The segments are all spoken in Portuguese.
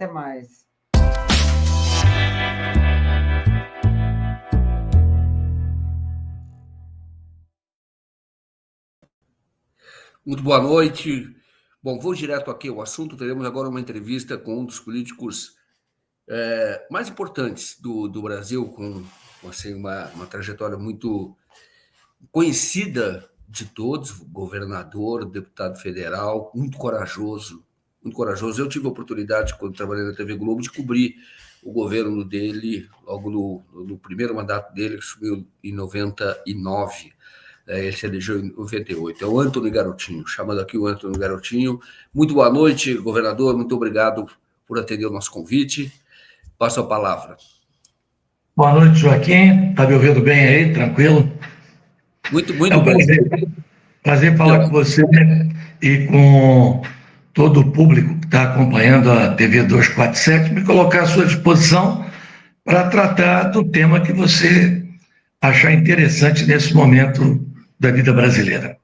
até mais. Muito boa noite. Bom, vou direto aqui ao assunto. Teremos agora uma entrevista com um dos políticos mais importantes do Brasil, com assim, uma trajetória muito conhecida de todos, governador, deputado federal, muito corajoso, muito corajoso. Eu tive a oportunidade, quando trabalhei na TV Globo, de cobrir o governo dele, logo no primeiro mandato dele, que subiu em 99. Ele se elegeu em 98. É o Antony Garotinho, chamando aqui o Antony Garotinho. Muito boa noite, governador. Muito obrigado por atender o nosso convite. Passo a palavra. Boa noite, Joaquim. Está me ouvindo bem aí? Tranquilo? Muito é um bem. Prazer falar com você e com todo o público que está acompanhando a TV 247, me colocar à sua disposição para tratar do tema que você achar interessante nesse momento da vida brasileira.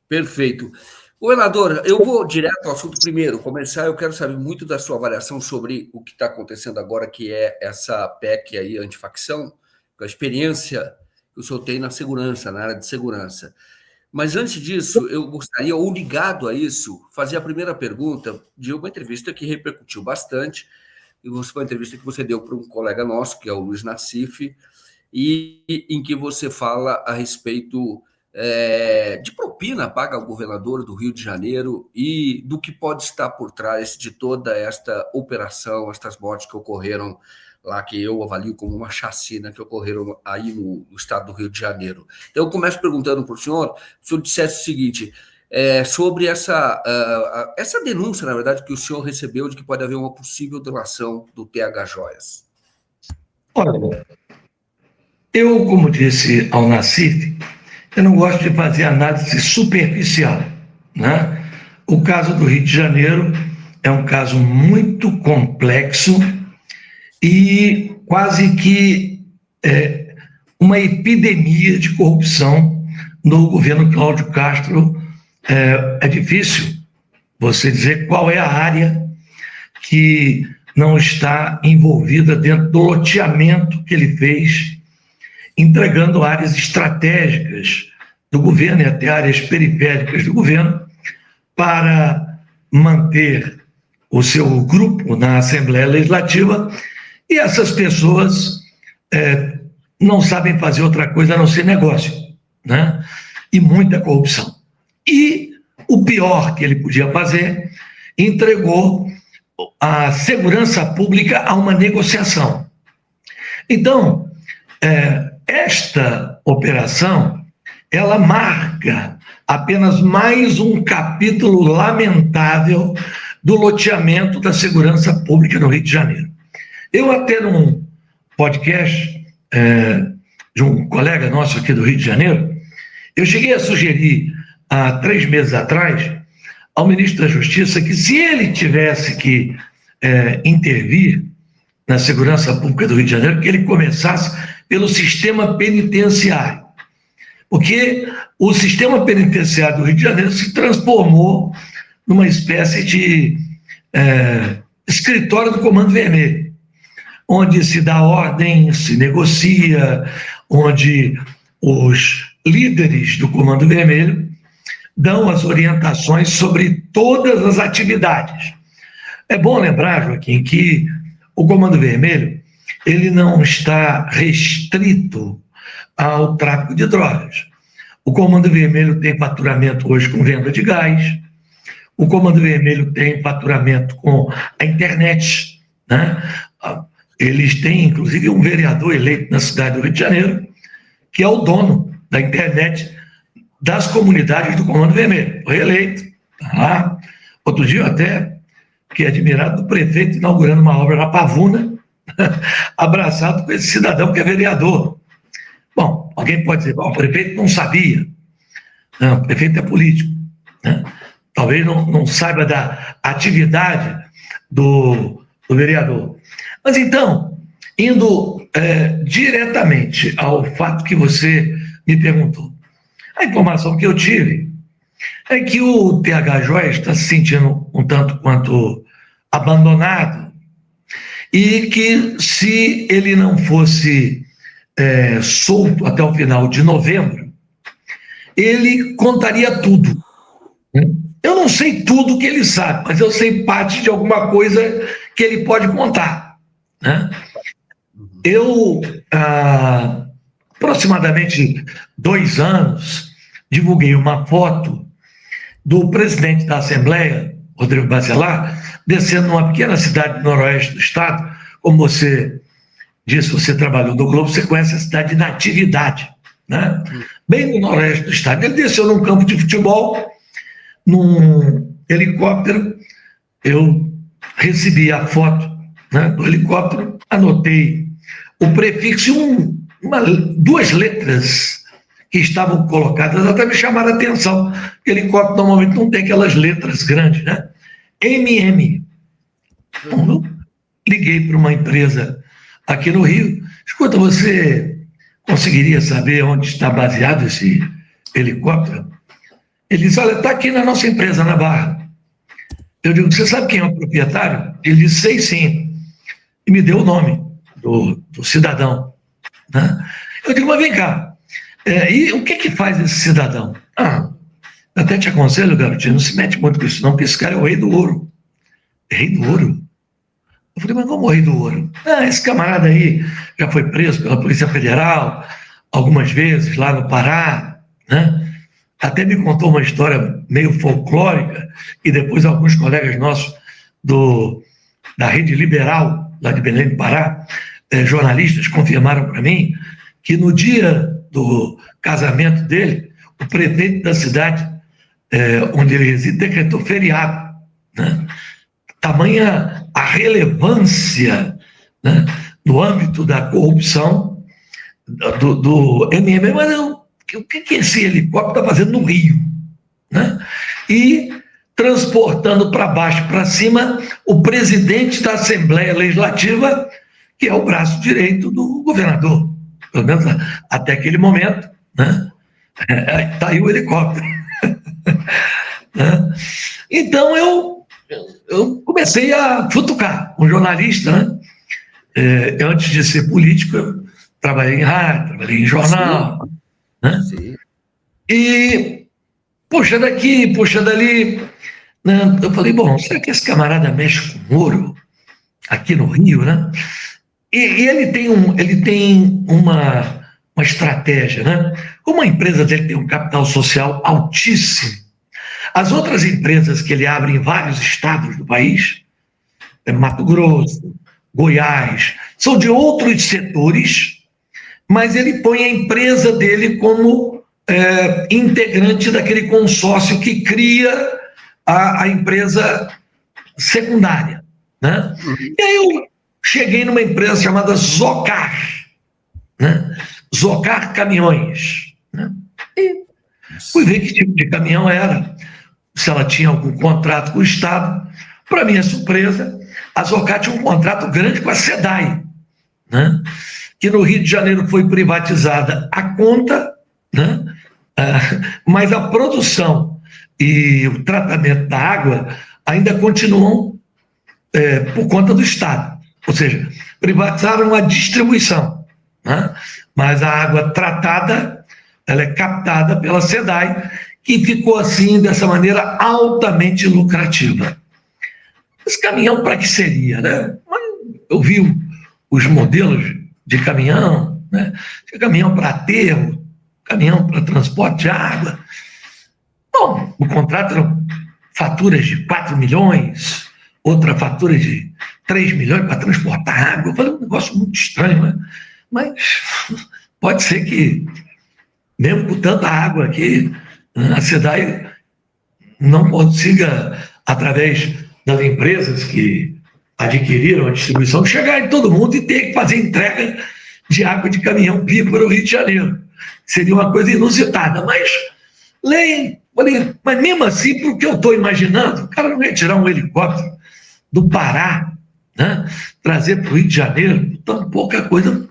Perfeito. Governador, eu vou direto ao assunto primeiro. Começar, eu quero saber muito da sua avaliação sobre o que está acontecendo agora, que é essa PEC aí, antifacção, com a experiência que o senhor tem na segurança, na área de segurança. Mas antes disso, eu gostaria, ou ligado a isso, fazer a primeira pergunta de uma entrevista que repercutiu bastante, uma entrevista que você deu para um colega nosso, que é o Luiz Nassif, e em que você fala a respeito de propina paga ao governador do Rio de Janeiro e do que pode estar por trás de toda esta operação, estas mortes que ocorreram lá, que eu avalio como uma chacina que ocorreram aí no estado do Rio de Janeiro. Então, eu começo perguntando para o senhor dissesse o seguinte, sobre essa denúncia, na verdade, que o senhor recebeu de que pode haver uma possível doação do TH Joias. Olha, eu, como disse ao Nassif, eu não gosto de fazer análise superficial, né? O caso do Rio de Janeiro é um caso muito complexo e quase que uma epidemia de corrupção no governo Cláudio Castro. É difícil você dizer qual é a área que não está envolvida dentro do loteamento que ele fez, entregando áreas estratégicas do governo e até áreas periféricas do governo para manter o seu grupo na Assembleia Legislativa, e essas pessoas não sabem fazer outra coisa a não ser negócio, né? E muita corrupção. E o pior que ele podia fazer, entregou a segurança pública a uma negociação. Então, esta operação, ela marca apenas mais um capítulo lamentável do loteamento da segurança pública no Rio de Janeiro. Eu até num podcast de um colega nosso aqui do Rio de Janeiro, eu cheguei a sugerir há 3 meses atrás ao ministro da Justiça que, se ele tivesse que intervir na segurança pública do Rio de Janeiro, que ele começasse pelo sistema penitenciário, porque o sistema penitenciário do Rio de Janeiro se transformou numa espécie de escritório do Comando Vermelho, onde se dá ordem, se negocia, onde os líderes do Comando Vermelho dão as orientações sobre todas as atividades. É bom lembrar, Joaquim, que o Comando Vermelho ele não está restrito ao tráfico de drogas. O Comando Vermelho tem faturamento hoje com venda de gás, o Comando Vermelho tem faturamento com a internet, né? Eles têm, inclusive, um vereador eleito na cidade do Rio de Janeiro, que é o dono da internet das comunidades do Comando Vermelho, foi eleito. Tá? Outro dia eu até fiquei admirado do prefeito inaugurando uma obra na Pavuna, abraçado com esse cidadão que é vereador. Bom, alguém pode dizer, o prefeito não sabia. Não, o prefeito é político, né? Talvez não saiba da atividade do vereador. Mas então, indo diretamente ao fato que você me perguntou, a informação que eu tive é que o TH Joias está se sentindo um tanto quanto abandonado, e que, se ele não fosse solto até o final de novembro, ele contaria tudo. Eu não sei tudo que ele sabe, mas eu sei parte de alguma coisa que ele pode contar, né? Eu, aproximadamente 2 anos, divulguei uma foto do presidente da Assembleia, Rodrigo Bacelar, descendo numa pequena cidade do noroeste do estado. Como você disse, você trabalhou no Globo, você conhece a cidade de Natividade, né? Bem no noroeste do estado. Ele desceu num campo de futebol, num helicóptero. Eu recebi a foto, né, do helicóptero, anotei o prefixo e 2 letras que estavam colocadas, até me chamaram a atenção. O helicóptero normalmente não tem aquelas letras grandes, né? MM. Então, eu liguei para uma empresa aqui no Rio. Escuta, você conseguiria saber onde está baseado esse helicóptero? Ele disse, olha, está aqui na nossa empresa, na Barra. Eu digo, você sabe quem é o proprietário? Ele disse, sei sim. E me deu o nome do cidadão, né? Eu digo, mas vem cá, e o que faz esse cidadão? Eu até te aconselho, garotinho, não se mete muito com isso não, porque esse cara é o rei do ouro. Rei do ouro? Eu falei, mas como o rei do ouro? Esse camarada aí já foi preso pela Polícia Federal algumas vezes lá no Pará, né? Até me contou uma história meio folclórica, e depois alguns colegas nossos da Rede Liberal, lá de Belém do Pará, jornalistas, confirmaram para mim que no dia do casamento dele, o prefeito da cidade onde ele reside decretou feriado, né? Tamanha a relevância, né, no âmbito da corrupção do MM. Mas o que esse helicóptero está fazendo no Rio, né? E transportando para baixo, para cima, o presidente da Assembleia Legislativa, que é o braço direito do governador, pelo menos até aquele momento, né? Está aí o helicóptero. Né? Então eu comecei a futucar. Um jornalista, né? Antes de ser político, eu trabalhei em rádio, trabalhei em jornal. Sim. Né? Sim. E puxa daqui, puxa dali, né? Eu falei, bom, será que esse camarada mexe com ouro aqui no Rio, né? E ele tem uma estratégia, né? Como a empresa dele tem um capital social altíssimo, as outras empresas que ele abre em vários estados do país, Mato Grosso, Goiás, são de outros setores, mas ele põe a empresa dele como integrante daquele consórcio que cria a empresa secundária, né? E aí eu cheguei numa empresa chamada Zocar, né? Zocar Caminhões, né? E fui ver que tipo de caminhão era, se ela tinha algum contrato com o Estado. Para minha surpresa, a Zocar tinha um contrato grande com a SEDAI, né? Que no Rio de Janeiro foi privatizada a conta, né? Mas a produção e o tratamento da água ainda continuam por conta do Estado. Ou seja, privatizaram a distribuição, né? Mas a água tratada, ela é captada pela SEDAI, que ficou assim, dessa maneira, altamente lucrativa. Esse caminhão, para que seria, né? Eu vi os modelos de caminhão, né? Caminhão para aterro, caminhão para transporte de água. Bom, o contrato eram faturas de 4 milhões, outra fatura de 3 milhões para transportar água. Eu falei, um negócio muito estranho, né? Mas pode ser que, mesmo com tanta água aqui, a SEDAI não consiga, através das empresas que adquiriram a distribuição, chegar em todo mundo e ter que fazer entrega de água de caminhão-pipa para o Rio de Janeiro. Seria uma coisa inusitada, mas mas mesmo assim, para o que eu estou imaginando, o cara não ia tirar um helicóptero do Pará, né, trazer para o Rio de Janeiro, tão pouca coisa.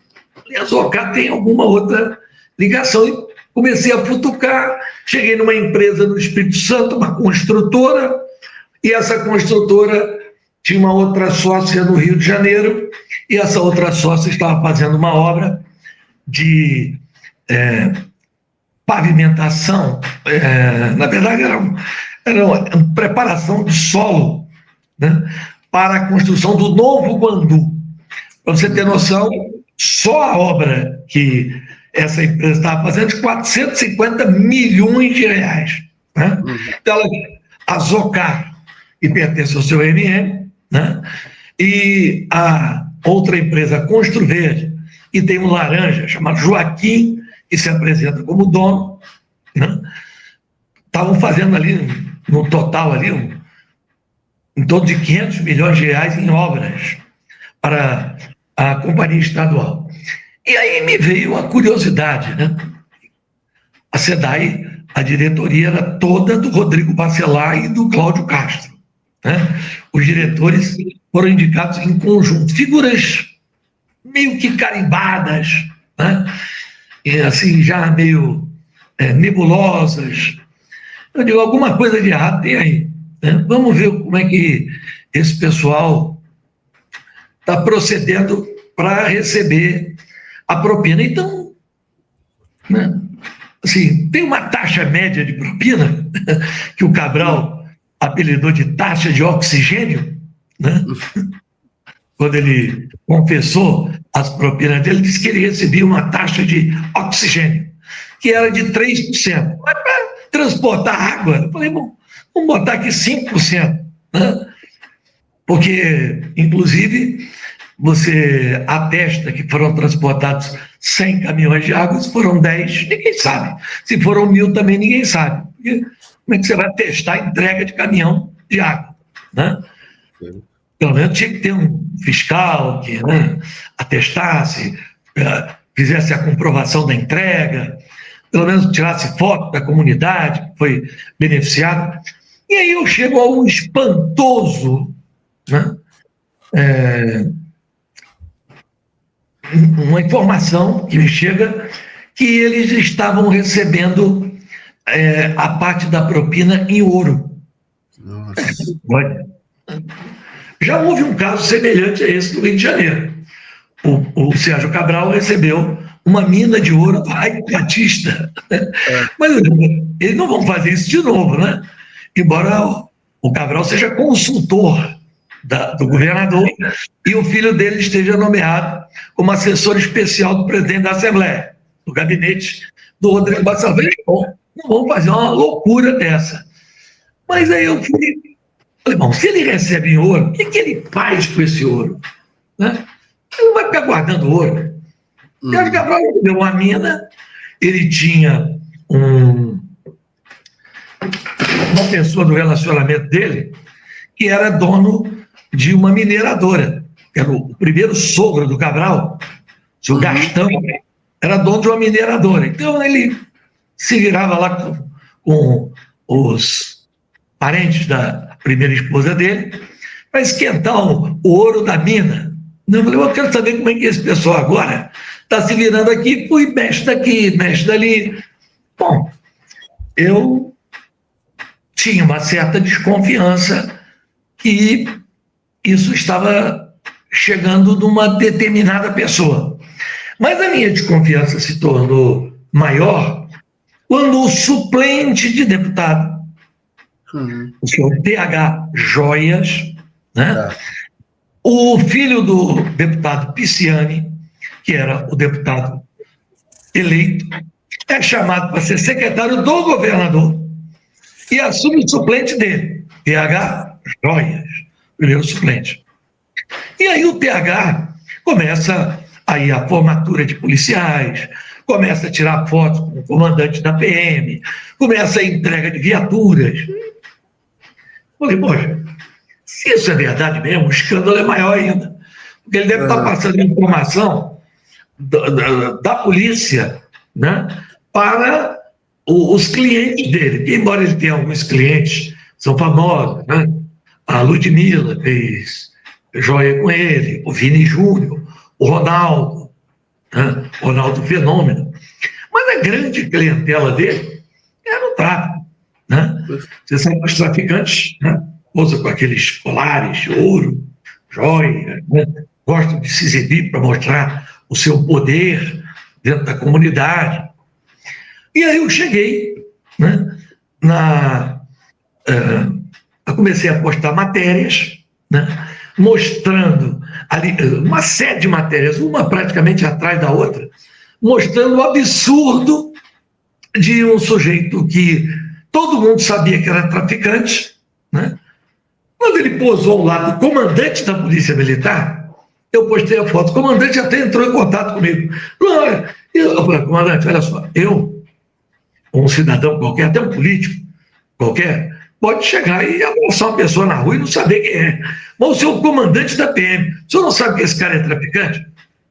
E a Zocar tem alguma outra ligação. E comecei a futucar, cheguei numa empresa no Espírito Santo, uma construtora, e essa construtora tinha uma outra sócia no Rio de Janeiro, e essa outra sócia estava fazendo uma obra de pavimentação, na verdade era uma preparação de solo, né, para a construção do novo Guandu. Para você ter noção, só a obra que essa empresa estava fazendo de 450 milhões de reais. Né? Então, a Zocar, que pertence ao seu MM, né? E a outra empresa, Construverde, que tem um laranja chamado Joaquim, que se apresenta como dono, né? Estavam fazendo ali, no total, ali, em torno de 500 milhões de reais em obras para a companhia estadual. E aí me veio a curiosidade, né? A SEDAI, a diretoria era toda do Rodrigo Bacelar e do Cláudio Castro. Né? Os diretores foram indicados em conjunto, figuras meio que carimbadas, né? E assim, já meio nebulosas. Eu digo, alguma coisa de errado tem aí. Né? Vamos ver como é que esse pessoal está procedendo para receber a propina. Então, né, assim, tem uma taxa média de propina que o Cabral apelidou de taxa de oxigênio, né? Quando ele confessou as propinas dele, disse que ele recebia uma taxa de oxigênio, que era de 3%. Mas para transportar água, eu falei, bom, vamos botar aqui 5%, né? Porque, inclusive, você atesta que foram transportados 100 caminhões de água, se foram 10, ninguém sabe. Se foram 1.000 também, ninguém sabe. Porque como é que você vai testar a entrega de caminhão de água? Né? Pelo menos tinha que ter um fiscal que, né, atestasse, fizesse a comprovação da entrega, pelo menos tirasse foto da comunidade que foi beneficiada. E aí eu chego a um espantoso, né, uma informação que me chega que eles estavam recebendo a parte da propina em ouro. Nossa. Já houve um caso semelhante a esse no Rio de Janeiro. O Sérgio Cabral recebeu uma mina de ouro do Raio Batista. Mas eles não vão fazer isso de novo, né? Embora o Cabral seja consultor do governador e o filho dele esteja nomeado como assessor especial do presidente da Assembleia, do gabinete do Rodrigo Bacelar. Bom, não vamos fazer uma loucura dessa. Mas aí eu falei, bom, se ele recebe em ouro, o que ele faz com esse ouro? Né? Ele não vai ficar guardando ouro. O Sérgio Cabral deu uma mina, ele tinha uma pessoa do relacionamento dele que era dono de uma mineradora, que era o primeiro sogro do Cabral, o seu Gastão, era dono de uma mineradora. Então ele se virava lá com os parentes da primeira esposa dele para esquentar o ouro da mina. Eu falei, eu quero saber como é que esse pessoal agora está se virando aqui, fui mexe daqui, mexe dali. Bom, eu tinha uma certa desconfiança que isso estava chegando numa determinada pessoa. Mas a minha desconfiança se tornou maior quando o suplente de deputado, o senhor TH Joias, né? O filho do deputado Pisciani, que era o deputado eleito, é chamado para ser secretário do governador e assume o suplente dele, TH Joias, primeiro suplente. E aí o TH começa aí a formatura de policiais, começa a tirar fotos com o comandante da PM, começa a entrega de viaturas. Falei, poxa, se isso é verdade mesmo, o escândalo é maior ainda. Porque ele deve estar passando informação da polícia, né, para os clientes dele. E, embora ele tenha alguns clientes, são famosos, né? A Ludmilla fez joia com ele, o Vini Júnior, o Ronaldo, né? Ronaldo Fenômeno. Mas a grande clientela dele era o tráfico. Né? Você sabe que os traficantes, né, usa com aqueles colares de ouro, joia, né? Gosta de se exibir para mostrar o seu poder dentro da comunidade. E aí eu cheguei, né, eu comecei a postar matérias, né, mostrando ali, uma série de matérias, uma praticamente atrás da outra, mostrando o absurdo de um sujeito que todo mundo sabia que era traficante, né? Quando ele posou ao lado do comandante da Polícia Militar, eu postei a foto. O comandante até entrou em contato comigo. Eu falei, comandante, olha só, eu, um cidadão qualquer, até um político qualquer, pode chegar e abraçar uma pessoa na rua e não saber quem é. Mas o senhor é o comandante da PM. O senhor não sabe que esse cara é traficante?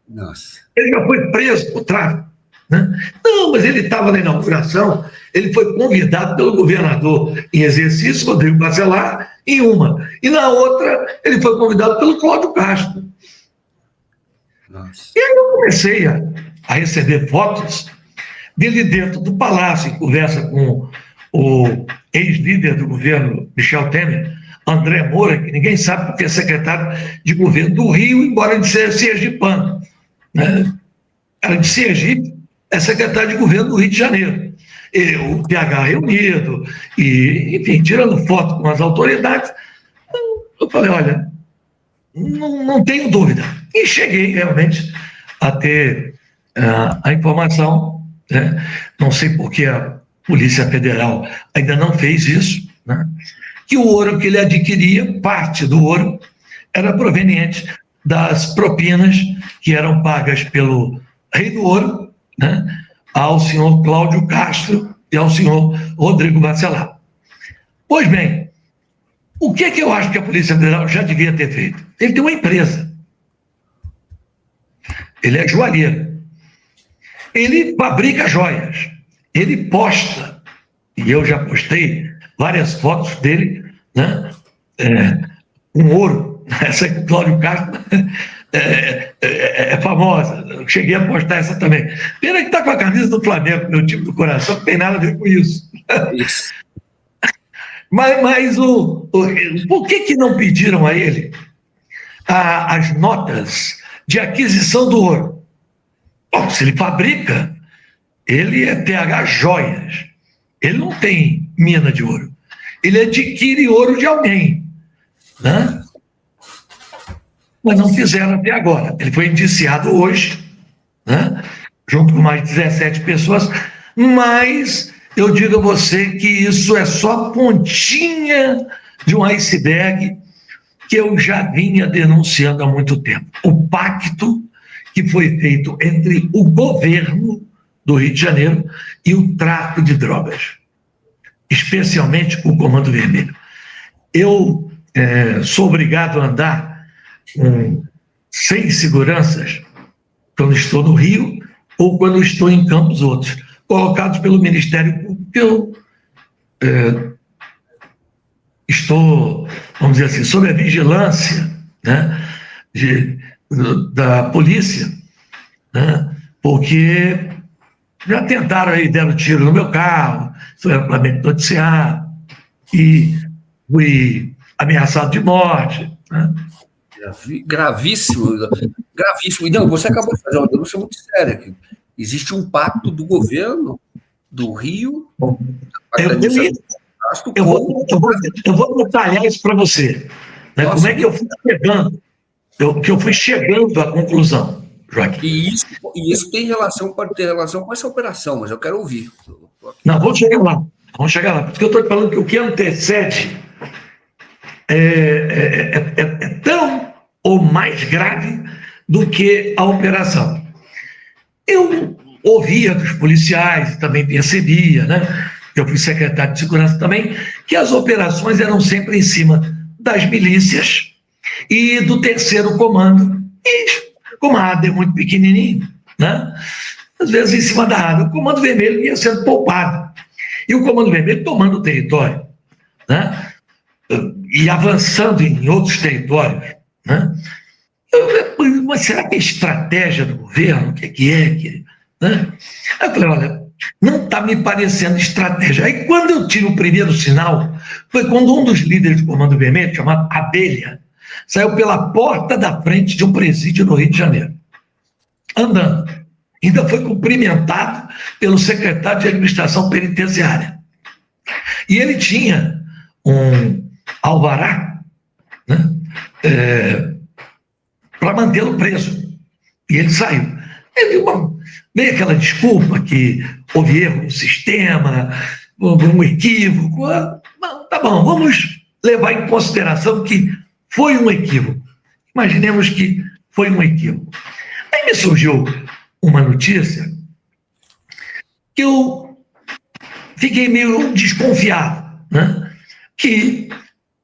Nossa. Ele já foi preso por tráfico. Né? Não, mas ele estava na inauguração, ele foi convidado pelo governador em exercício, Rodrigo Bacelar, em uma. E na outra, ele foi convidado pelo Cláudio Castro. Nossa. E aí eu comecei a receber fotos dele dentro do palácio, em conversa com o ex-líder do governo, Michel Temer, André Moura, que ninguém sabe porque é secretário de governo do Rio, embora de ser sergipano. Né? Cara de Sergipe, é secretário de governo do Rio de Janeiro. E o PH reunido, e, enfim, tirando foto com as autoridades, eu falei, olha, não tenho dúvida. E cheguei realmente a ter a informação, né? Não sei por que a Polícia Federal ainda não fez isso, né? Que o ouro que ele adquiria, parte do ouro, era proveniente das propinas que eram pagas pelo Rei do Ouro, né, ao senhor Cláudio Castro e ao senhor Rodrigo Bacelar. Pois bem, o que eu acho que a Polícia Federal já devia ter feito? Ele tem uma empresa. Ele é joalheiro. Ele fabrica joias. Ele posta, e eu já postei várias fotos dele, né, com ouro. Essa aí com o Cláudio Castro é famosa. Eu cheguei a postar essa também. Pena que está com a camisa do Flamengo, meu time do coração, não tem nada a ver com isso. Isso. Mas por que não pediram a ele as notas de aquisição do ouro? Bom, se ele fabrica, ele é TH Joias. Ele não tem mina de ouro. Ele adquire ouro de alguém, né? Mas não fizeram até agora. Ele foi indiciado hoje, né? Junto com mais 17 pessoas, mas eu digo a você que isso é só a pontinha de um iceberg que eu já vinha denunciando há muito tempo. O pacto que foi feito entre o governo do Rio de Janeiro e o tráfico de drogas, especialmente o Comando Vermelho. Eu sou obrigado a andar com 100 seguranças quando estou no Rio ou quando estou em campos outros, colocados pelo Ministério Público. Eu estou, vamos dizer assim, sob a vigilância, né, da polícia, né, porque já tentaram aí, deram tiro no meu carro, foi amplamente noticiado, e fui ameaçado de morte, né? Gravíssimo, gravíssimo. E não, você acabou de fazer uma denúncia muito séria aqui. Existe um pacto do governo do Rio. Eu vou detalhar isso para você. Né? Como é que eu fui chegando? Eu fui chegando à conclusão, Joaquim. E isso pode ter relação com essa operação, mas eu quero ouvir. Não, vamos chegar lá. Porque eu estou te falando que o que antecede é tão ou mais grave do que a operação. Eu ouvia dos policiais, também percebia, né? Eu fui secretário de segurança também, que as operações eram sempre em cima das milícias e do terceiro comando. E como a ADA é muito pequenininho, né? Às vezes em cima da ADA, o Comando Vermelho ia sendo poupado. E o Comando Vermelho tomando o território, né? E avançando em outros territórios, né? Mas será que é estratégia do governo? O que é? Né? Aí eu falei, olha, não está me parecendo estratégia. Aí, quando eu tiro o primeiro sinal, foi quando um dos líderes do Comando Vermelho, chamado Abelha, saiu pela porta da frente de um presídio no Rio de Janeiro, andando. Ainda foi cumprimentado pelo secretário de Administração Penitenciária. E ele tinha um alvará, né, para mantê-lo preso. E ele saiu. Veio aquela desculpa que houve erro no sistema, um equívoco. Tá bom, vamos levar em consideração que foi um equívoco. Imaginemos que foi um equívoco. Aí me surgiu uma notícia que eu fiquei meio desconfiado, né? Que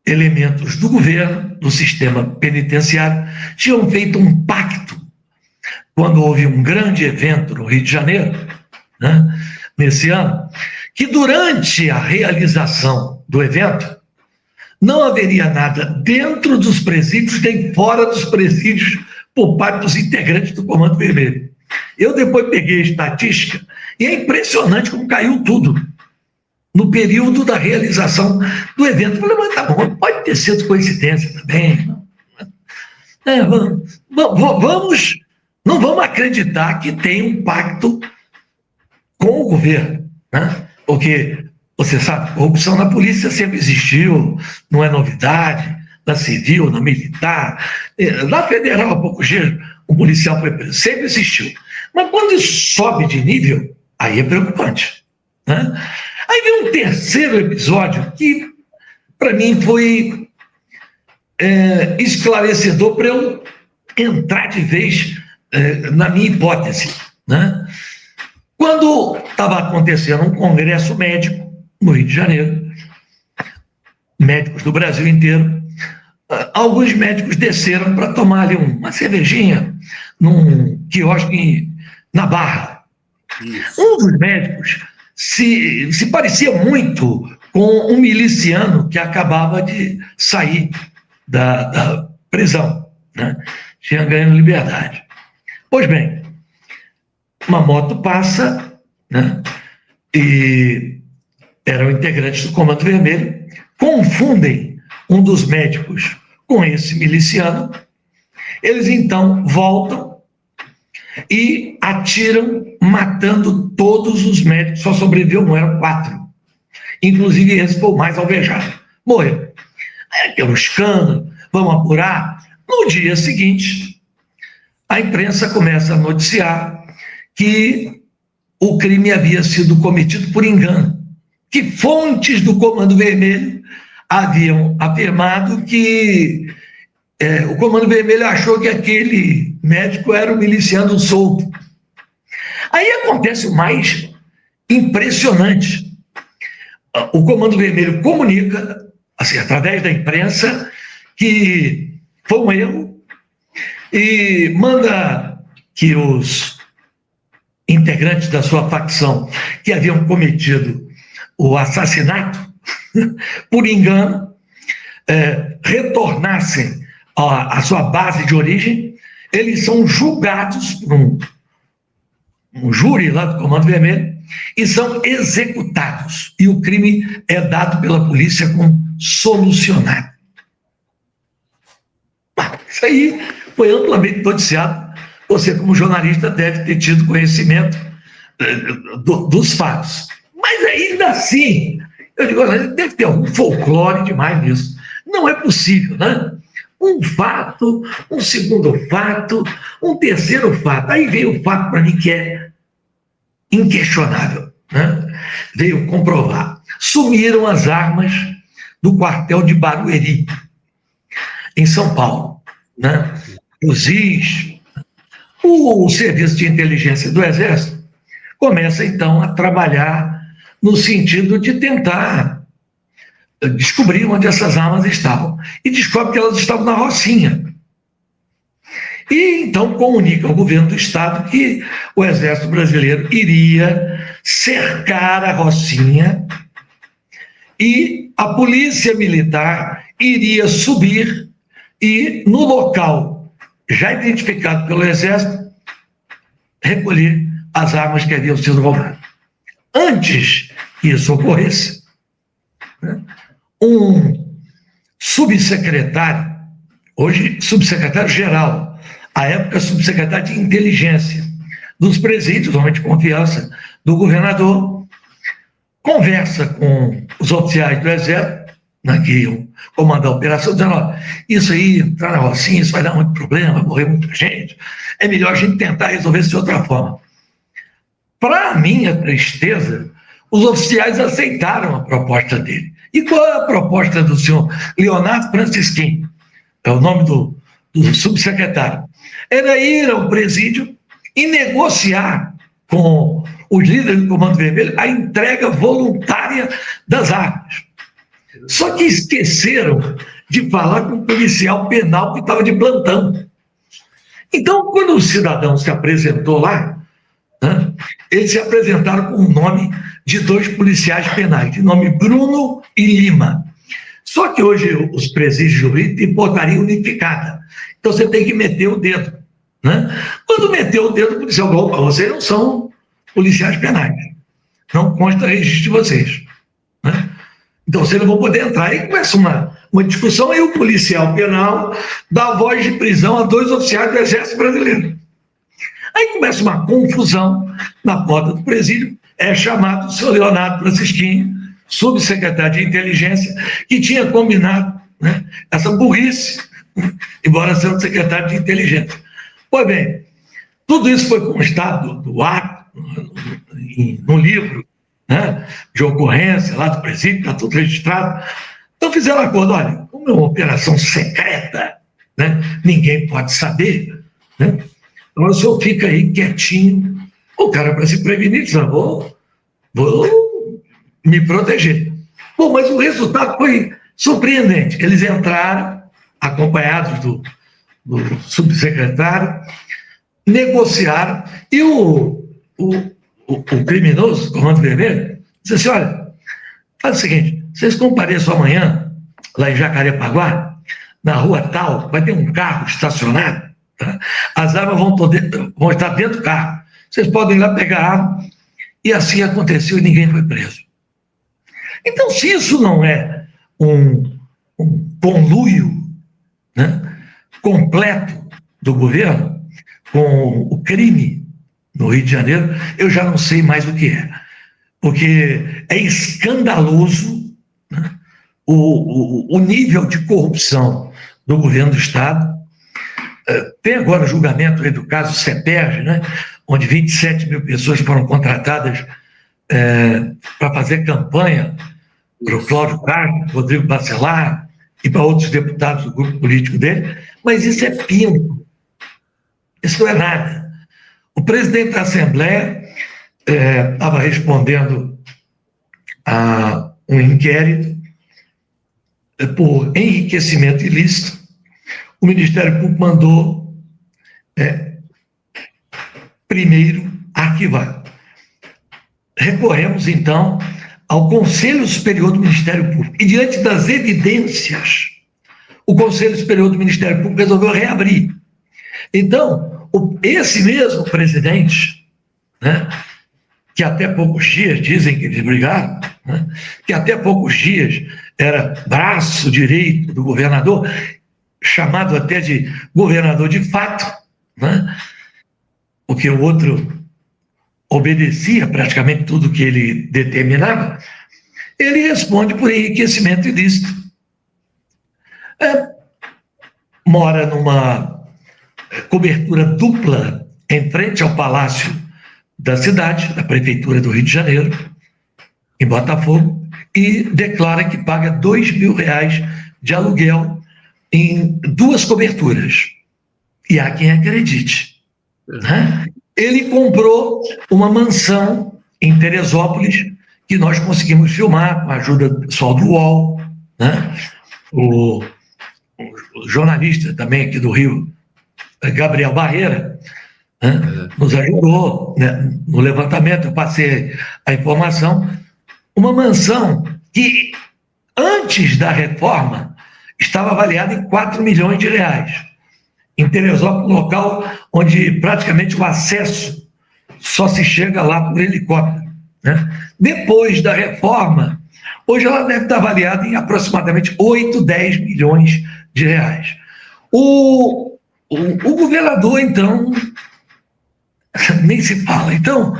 elementos do governo, do sistema penitenciário, tinham feito um pacto quando houve um grande evento no Rio de Janeiro, né, nesse ano, que durante a realização do evento não haveria nada dentro dos presídios nem fora dos presídios por parte dos integrantes do Comando Vermelho. Eu depois peguei a estatística e é impressionante como caiu tudo no período da realização do evento. Eu falei, mas tá bom, pode ter sido coincidência também. Não vamos acreditar que tem um pacto com o governo, né? Porque, você sabe, corrupção na polícia sempre existiu, não é novidade, na civil, na militar, na federal, há pouco dia, o policial foi preso, sempre existiu. Mas quando isso sobe de nível, aí é preocupante, né? Aí vem um terceiro episódio que, para mim, foi esclarecedor para eu entrar de vez na minha hipótese, né? Quando estava acontecendo um congresso médico no Rio de Janeiro, médicos do Brasil inteiro, alguns médicos desceram para tomar ali uma cervejinha num quiosque na Barra. Isso. Um dos médicos se parecia muito com um miliciano que acabava de sair da prisão, né? Tinha ganho liberdade. Pois bem, uma moto passa, né, e eram integrantes do Comando Vermelho, confundem um dos médicos com esse miliciano, eles então voltam e atiram, matando todos os médicos, só sobreviveu um, eram 4. Inclusive esse foi o mais alvejado, morreu. Aí aquele escândalo, vamos apurar. No dia seguinte, a imprensa começa a noticiar que o crime havia sido cometido por engano, que fontes do Comando Vermelho haviam afirmado que o Comando Vermelho achou que aquele médico era um miliciano solto. Aí acontece o mais impressionante. O Comando Vermelho comunica, assim, através da imprensa, que foi um erro e manda que os integrantes da sua facção que haviam cometido o assassinato por engano retornassem à sua base de origem. Eles são julgados por um júri lá do Comando Vermelho e são executados. E o crime é dado pela polícia como solucionado. Isso aí foi amplamente noticiado. Você, como jornalista, deve ter tido conhecimento dos fatos. Mas ainda assim, eu digo, deve ter algum folclore demais nisso. Não é possível, né? Um fato, um segundo fato, um terceiro fato. Aí veio o fato para mim que é inquestionável, né? Veio comprovar. Sumiram as armas do quartel de Barueri, em São Paulo, né? Fuzis. O Serviço de Inteligência do Exército começa, então, a trabalhar no sentido de tentar descobrir onde essas armas estavam. E descobre que elas estavam na Rocinha. E, então, comunica ao governo do Estado que o Exército Brasileiro iria cercar a Rocinha e a Polícia Militar iria subir e, no local já identificado pelo Exército, recolher as armas que haviam sido roubadas. antes que isso ocorresse, né, um subsecretário, hoje subsecretário-geral, à época subsecretário de inteligência, dos presídios, homem de confiança do governador, conversa com os oficiais do Exército, né, que iam comandar a operação, dizendo: ó, isso aí, entrar na Rocinha, isso vai dar muito problema, vai morrer muita gente, é melhor a gente tentar resolver isso de outra forma. Para minha tristeza, os oficiais aceitaram a proposta dele. E qual é a proposta do senhor Leonardo Francisquim? É o nome do subsecretário. Era ir ao presídio e negociar com os líderes do Comando Vermelho a entrega voluntária das armas. Só que esqueceram de falar com o policial penal que estava de plantão. Então, quando o cidadão se apresentou lá, né, eles se apresentaram com o nome de 2 policiais penais, de nome Bruno e Lima. Só que hoje os presídios do Rio têm portaria unificada. Então você tem que meter o dedo. Né? Quando meteu o dedo, o policial falou: opa, vocês não são policiais penais. Não consta registro de vocês. Né? Então vocês não vão poder entrar. Aí começa uma discussão, aí o policial penal dá voz de prisão a 2 oficiais do Exército Brasileiro. Aí começa uma confusão na porta do presídio, é chamado o senhor Leonardo Francisquim, subsecretário de inteligência, que tinha combinado, né, essa burrice, embora sendo secretário de inteligência. Pois bem, tudo isso foi constado do ato, no livro, né, de ocorrência lá do presídio, está tudo registrado. Então fizeram um acordo: olha, como é uma operação secreta, né, ninguém pode saber, né, então o senhor fica aí quietinho. O cara, para se prevenir, diz: vou me proteger. Bom, mas o resultado foi surpreendente. Eles entraram, acompanhados do subsecretário, negociaram, e o criminoso, Comando Vermelho, disse assim: olha, faz o seguinte, vocês compareçam amanhã, lá em Jacarepaguá, na rua tal, vai ter um carro estacionado, tá? As armas vão estar dentro do carro, vocês podem ir lá pegar a arma. E assim aconteceu e ninguém foi preso. Então, se isso não é um conluio, né, completo do governo com o crime no Rio de Janeiro, eu já não sei mais o que é. Porque é escandaloso, né, o nível de corrupção do governo do Estado. Tem agora o julgamento aí do caso CEPERJ, né, onde 27 mil pessoas foram contratadas para fazer campanha para o Cláudio Castro, Rodrigo Bacelar e para outros deputados do grupo político dele, mas isso é pinto. Isso não é nada. O presidente da Assembleia estava respondendo a um inquérito por enriquecimento ilícito. O Ministério Público mandou primeiro arquivar. Recorremos, então, ao Conselho Superior do Ministério Público. E, diante das evidências, o Conselho Superior do Ministério Público resolveu reabrir. Então, esse mesmo presidente, né, que até poucos dias, dizem que eles brigaram, né, que até poucos dias era braço direito do governador, chamado até de governador de fato, né, porque o outro obedecia praticamente tudo que ele determinava, ele responde por enriquecimento ilícito. Mora numa cobertura dupla em frente ao Palácio da cidade, da Prefeitura do Rio de Janeiro, em Botafogo, e declara que paga R$2.000 de aluguel em 2 coberturas. E há quem acredite, né? Ele comprou uma mansão em Teresópolis, que nós conseguimos filmar com a ajuda do pessoal do UOL, né? O jornalista também aqui do Rio, Gabriel Barreira, né, nos ajudou, né, no levantamento. Eu passei a informação. Uma mansão que, antes da reforma, estava avaliada em R$4 milhões. Em Teresópolis, local onde praticamente o acesso só se chega lá por helicóptero, né? Depois da reforma, hoje ela deve estar avaliada em aproximadamente 8, 10 milhões de reais. O governador, então, nem se fala. Então,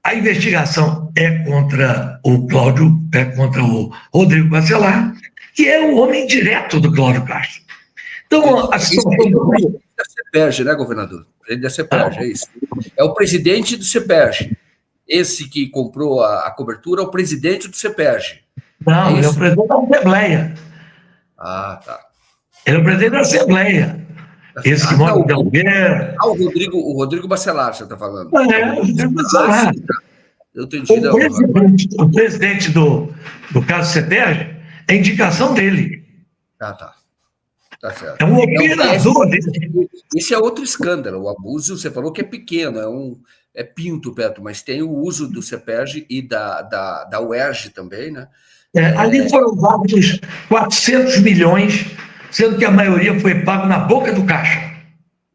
a investigação é contra o Cláudio, é contra o Rodrigo Bacelar, que é o homem direto do Cláudio Castro. Então, a situação da CEPERJ, né, governador? Presidente da CEPERJ, é isso. É o presidente do CEPERJ. Esse que comprou a cobertura é o presidente do CEPERJ. Não, ele é o presidente da Assembleia. Ah, tá. Ele é o presidente da Assembleia. Esse que mora em Delgueira. O Rodrigo Bacelar, você está falando. É, o Rodrigo Bacelar. Eu entendi. O presidente do caso CEPERJ é indicação dele. Ah, tá. Tá certo. É um operador dele. Esse é outro escândalo. O abuso, você falou que é pequeno, é pinto perto, mas tem o uso do CEPERJ e da UERJ também, né? Ali foram usados 400 milhões, sendo que a maioria foi pago na boca do caixa.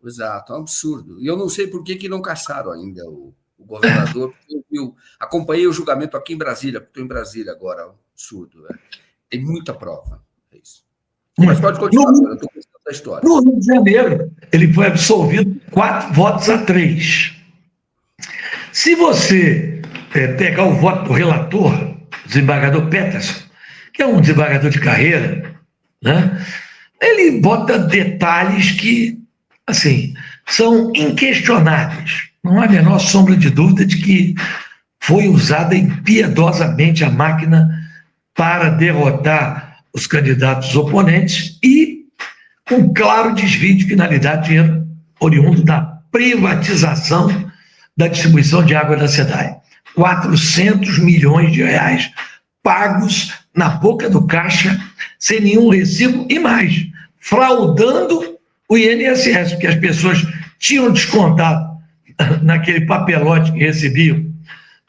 Exato, é um absurdo. E eu não sei por que não caçaram ainda o governador, porque eu acompanhei o julgamento aqui em Brasília, porque estou em Brasília agora, é um absurdo. Né? Tem muita prova. É isso. Mas pode continuar, eu estou gostando da história. No Rio de Janeiro, ele foi absolvido 4-3. Se você pegar o voto do relator, o desembargador Peterson, que é um desembargador de carreira, né, ele bota detalhes que, assim, são inquestionáveis. Não há a menor sombra de dúvida de que foi usada impiedosamente a máquina para derrotar os candidatos oponentes e com claro desvio de finalidade, dinheiro oriundo da privatização da distribuição de água da SEDAI. 400 milhões de reais pagos na boca do caixa, sem nenhum recibo, e mais, fraudando o INSS, porque as pessoas tinham descontado naquele papelote que recebiam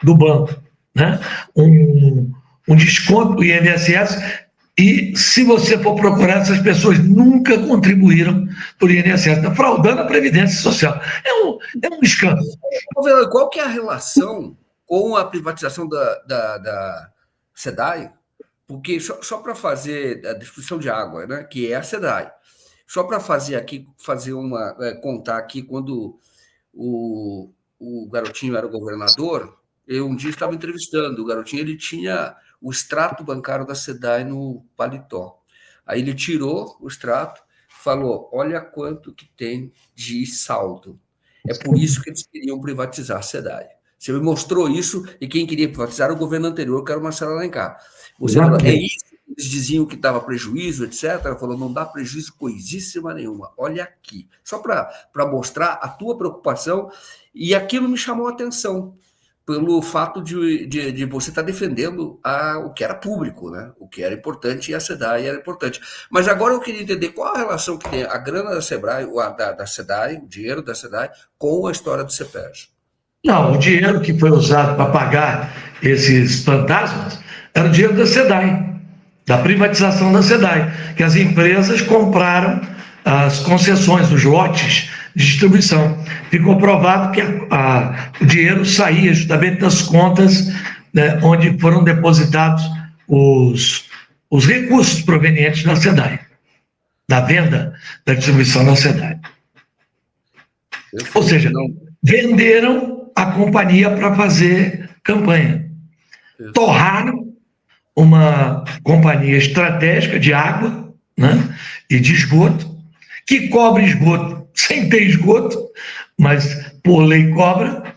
do banco, né, um desconto do INSS, e se você for procurar, essas pessoas nunca contribuíram por INSS, está fraudando a Previdência Social. É um escândalo. Qual que é a relação com a privatização da SEDAI? Porque só para fazer a distribuição de água, né, que é a SEDAI, só para contar aqui, quando o Garotinho era o governador, eu um dia estava entrevistando o Garotinho, ele tinha o extrato bancário da SEDAI no paletó. Aí ele tirou o extrato, falou, olha quanto que tem de saldo. É por isso que eles queriam privatizar a SEDAI. Você me mostrou isso, e quem queria privatizar era o governo anterior, que era o Marcelo Alencar. Você falou, é isso? Eles diziam que dava prejuízo, etc. Ela falou, não dá prejuízo coisíssima nenhuma. Olha aqui. Só para mostrar a tua preocupação, e aquilo me chamou a atenção, pelo fato de você estar defendendo o que era público, né? O que era importante, e a SEDAI era importante. Mas agora eu queria entender qual a relação que tem a grana da SEBRAE, da SEDAI, o dinheiro da SEDAI, com a história do CEPERJ. Não, o dinheiro que foi usado para pagar esses fantasmas era o dinheiro da SEDAI, da privatização da SEDAI, que as empresas compraram as concessões, os lotes de distribuição. Ficou provado que o dinheiro saía justamente das contas, né, onde foram depositados os recursos provenientes da SEDAI, da venda da distribuição da SEDAI. Ou seja, venderam a companhia para fazer campanha. Torraram uma companhia estratégica de água, né, e de esgoto, que cobra esgoto sem ter esgoto, mas por lei cobra,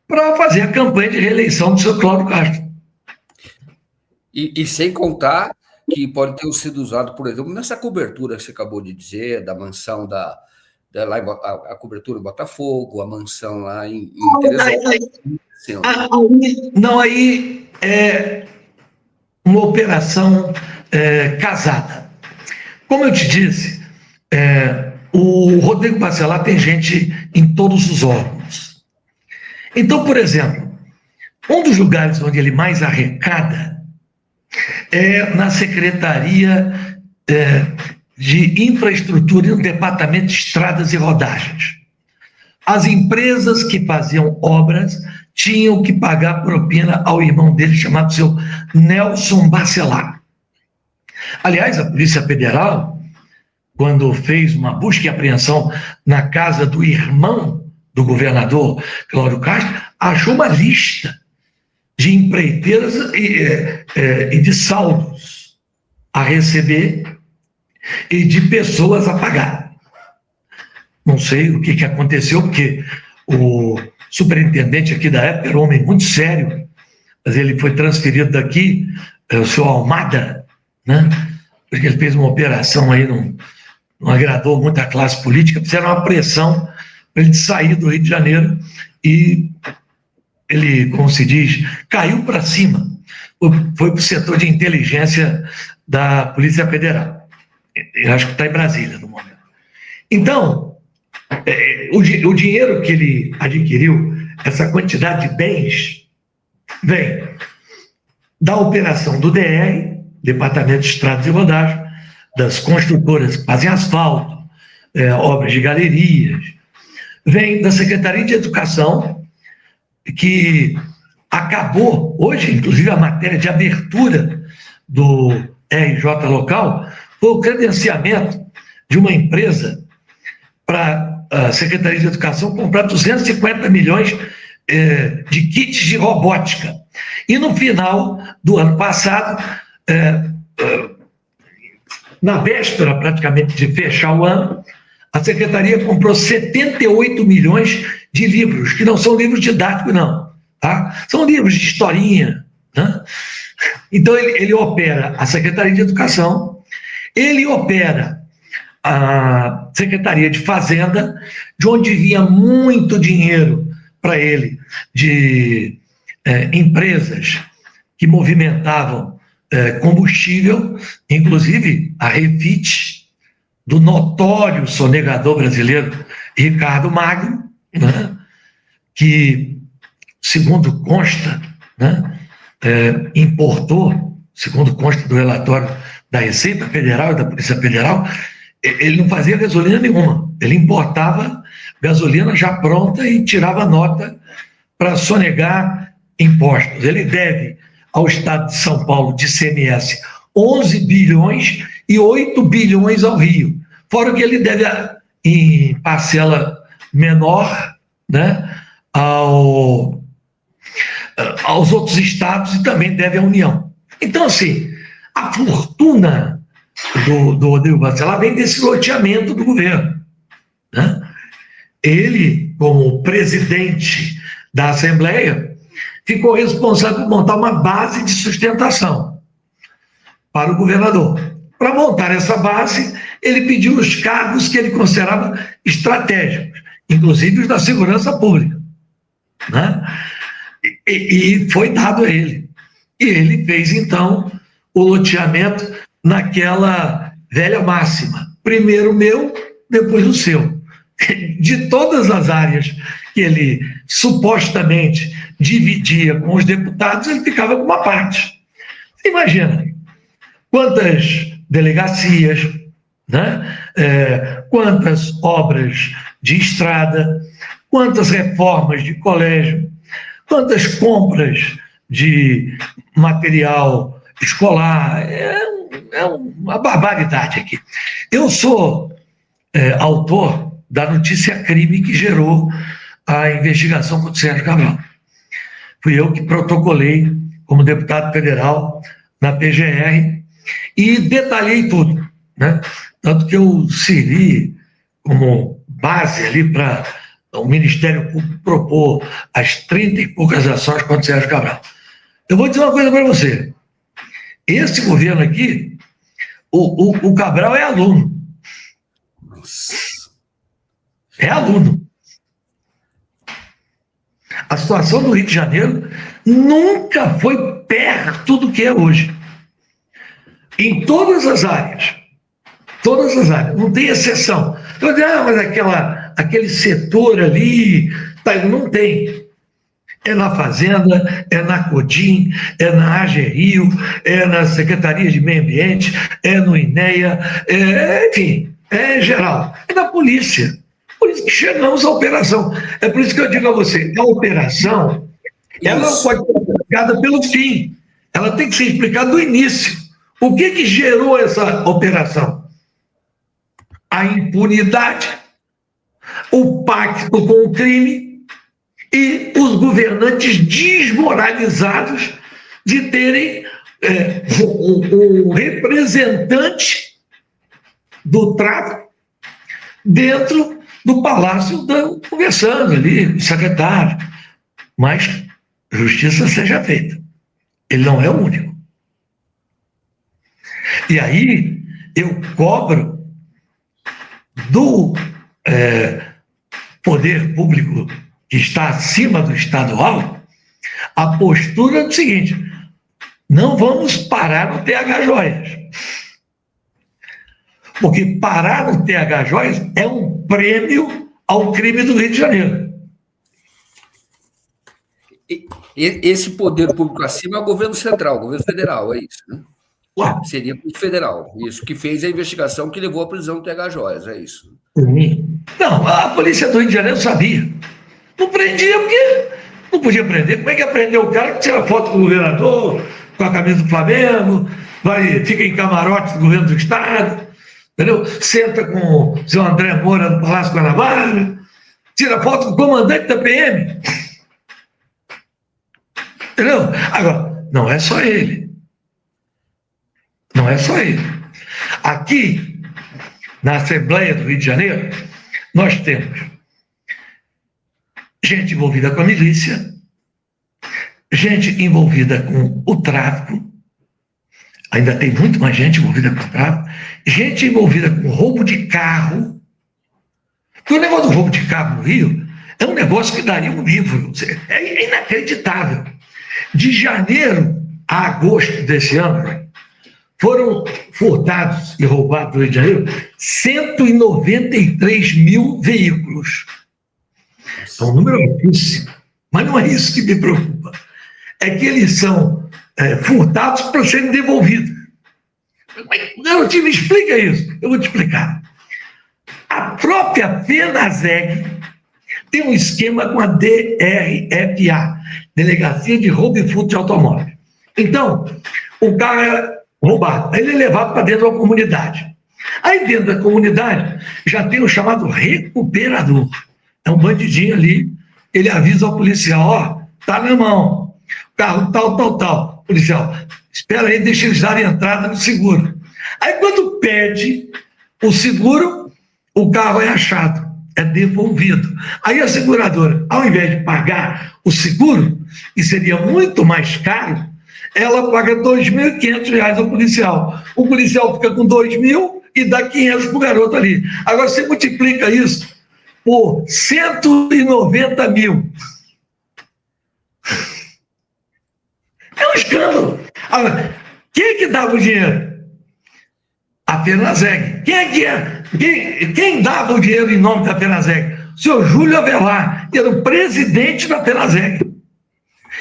para fazer a campanha de reeleição do seu Cláudio Castro. E sem contar que pode ter sido usado, por exemplo, nessa cobertura que você acabou de dizer, da mansão lá a cobertura em Botafogo, a mansão lá em Teresópolis. Não, aí é uma operação casada. Como eu te disse, o Rodrigo Bacelar tem gente em todos os órgãos. Então, por exemplo, um dos lugares onde ele mais arrecada é na Secretaria de Infraestrutura e no Departamento de Estradas e Rodagens. As empresas que faziam obras tinham que pagar propina ao irmão dele, chamado seu Nelson Bacelar. Aliás, a Polícia Federal, quando fez uma busca e apreensão na casa do irmão do governador Cláudio Castro, achou uma lista de empreiteiras e de saldos a receber e de pessoas a pagar. Não sei o que aconteceu, porque o superintendente aqui da época era um homem muito sério, mas ele foi transferido daqui, o senhor Almada, né? Porque ele fez uma operação aí, não agradou muito a classe política, fizeram uma pressão para ele sair do Rio de Janeiro e ele, como se diz, caiu para cima, foi para o setor de inteligência da Polícia Federal. Eu acho que está em Brasília no momento. Então, o dinheiro que ele adquiriu, essa quantidade de bens, vem da operação do DR, Departamento de Estradas e Rodagem, das construtoras que fazem asfalto, obras de galerias, vem da Secretaria de Educação, que acabou, hoje, inclusive, a matéria de abertura do RJ local, foi o credenciamento de uma empresa para a Secretaria de Educação comprar 250 milhões de kits de robótica. E no final do ano passado, na véspera praticamente de fechar o ano, a Secretaria comprou 78 milhões de livros, que não são livros didáticos, não. Tá? São livros de historinha. Né? Então, ele opera a Secretaria de Educação, ele opera a Secretaria de Fazenda, de onde vinha muito dinheiro para ele, de empresas que movimentavam combustível, inclusive a Refit, do notório sonegador brasileiro Ricardo Magno, né, que, segundo consta, né, importou, segundo consta do relatório da Receita Federal e da Polícia Federal, ele não fazia gasolina nenhuma, ele importava gasolina já pronta e tirava nota para sonegar impostos. Ele deve ao Estado de São Paulo de ICMS 11 bilhões e 8 bilhões ao Rio, fora o que ele deve em parcela menor, né, aos outros estados e também deve à União. Então, assim, a fortuna do Rodrigo Bacelar vem desse loteamento do governo. Né? Ele, como presidente da Assembleia, ficou responsável por montar uma base de sustentação para o governador. Para montar essa base, ele pediu os cargos que ele considerava estratégicos, inclusive os da segurança pública. Né? E foi dado a ele. E ele fez, então, o loteamento naquela velha máxima. Primeiro o meu, depois o seu. De todas as áreas que ele supostamente dividia com os deputados, ele ficava com uma parte. Você imagina quantas delegacias, né? Quantas obras de estrada, quantas reformas de colégio, quantas compras de material escolar. É uma barbaridade aqui. Eu sou autor da notícia crime que gerou a investigação contra o Sérgio Cabral. Fui eu que protocolei como deputado federal na PGR e detalhei tudo, né? Tanto que eu servi como base ali para o Ministério Público propor as 30 e poucas ações contra o Sérgio Cabral. Eu vou dizer uma coisa para você. Esse governo aqui, o Cabral é aluno. É aluno. A situação do Rio de Janeiro nunca foi perto do que é hoje. Em todas as áreas. Todas as áreas. Não tem exceção. Eu digo, mas aquele setor ali, não tem. É na Fazenda, é na Codim, é na AGRIO, é na Secretaria de Meio Ambiente, é no INEA, enfim, é geral. É na polícia. Por isso que chegamos à operação. É por isso que eu digo a você, a operação Ela não pode ser explicada pelo fim, ela tem que ser explicada do início. O que gerou essa operação? A impunidade, o pacto com o crime e os governantes desmoralizados de terem um representante do tráfico dentro do palácio conversando ali, o secretário. Mas justiça seja feita. Ele não é o único. E aí eu cobro do poder público que está acima do estadual a postura do seguinte: não vamos parar no TH Joias. Porque parar no TH Joias é um prêmio ao crime do Rio de Janeiro. Esse poder público acima é o governo central, o governo federal, é isso, né? Seria o federal, isso, que fez a investigação que levou à prisão do TH Joias, é isso. Não, a polícia do Rio de Janeiro sabia. Não prendia porque não podia prender. Como é que ia prender o cara que tira foto com o governador, com a camisa do Flamengo, fica em camarote do governo do estado, entendeu? Senta com o seu André Moura no Palácio Guanabara, tira foto com o comandante da PM. Entendeu? Agora, não é só ele. Não é só ele. Aqui, na Assembleia do Rio de Janeiro, nós temos gente envolvida com a milícia, gente envolvida com o tráfico, ainda tem muito mais gente envolvida com o tráfico, gente envolvida com roubo de carro. Porque o negócio do roubo de carro no Rio é um negócio que daria um livro. É inacreditável. De janeiro a agosto desse ano, foram furtados e roubados no Rio de Janeiro 193 mil veículos. É um número altíssimo. Mas não é isso que me preocupa. É que eles são furtados para serem devolvidos. Garotinho, me explica isso. Eu vou te explicar. A própria FENASEG tem um esquema com a DRFA, Delegacia de Roubo e Furto de Automóveis. Então, o carro é roubado, aí ele é levado para dentro da comunidade. Aí dentro da comunidade já tem o chamado recuperador. É um bandidinho ali, ele avisa ao policial: ó, tá na mão, carro tal. Policial, espera aí, deixa eles darem entrada no seguro. Aí quando pede o seguro, o carro é achado, é devolvido. Aí a seguradora, ao invés de pagar o seguro, que seria muito mais caro, ela paga R$ 2.500 ao policial. O policial fica com 2.000 e dá 500 para o garoto ali. Agora você multiplica isso por 190 mil. É um escândalo. Agora, quem é que dava o dinheiro? A FENASEG. Quem dava o dinheiro em nome da FENASEG? O senhor Júlio Avelar, que era o presidente da FENASEG.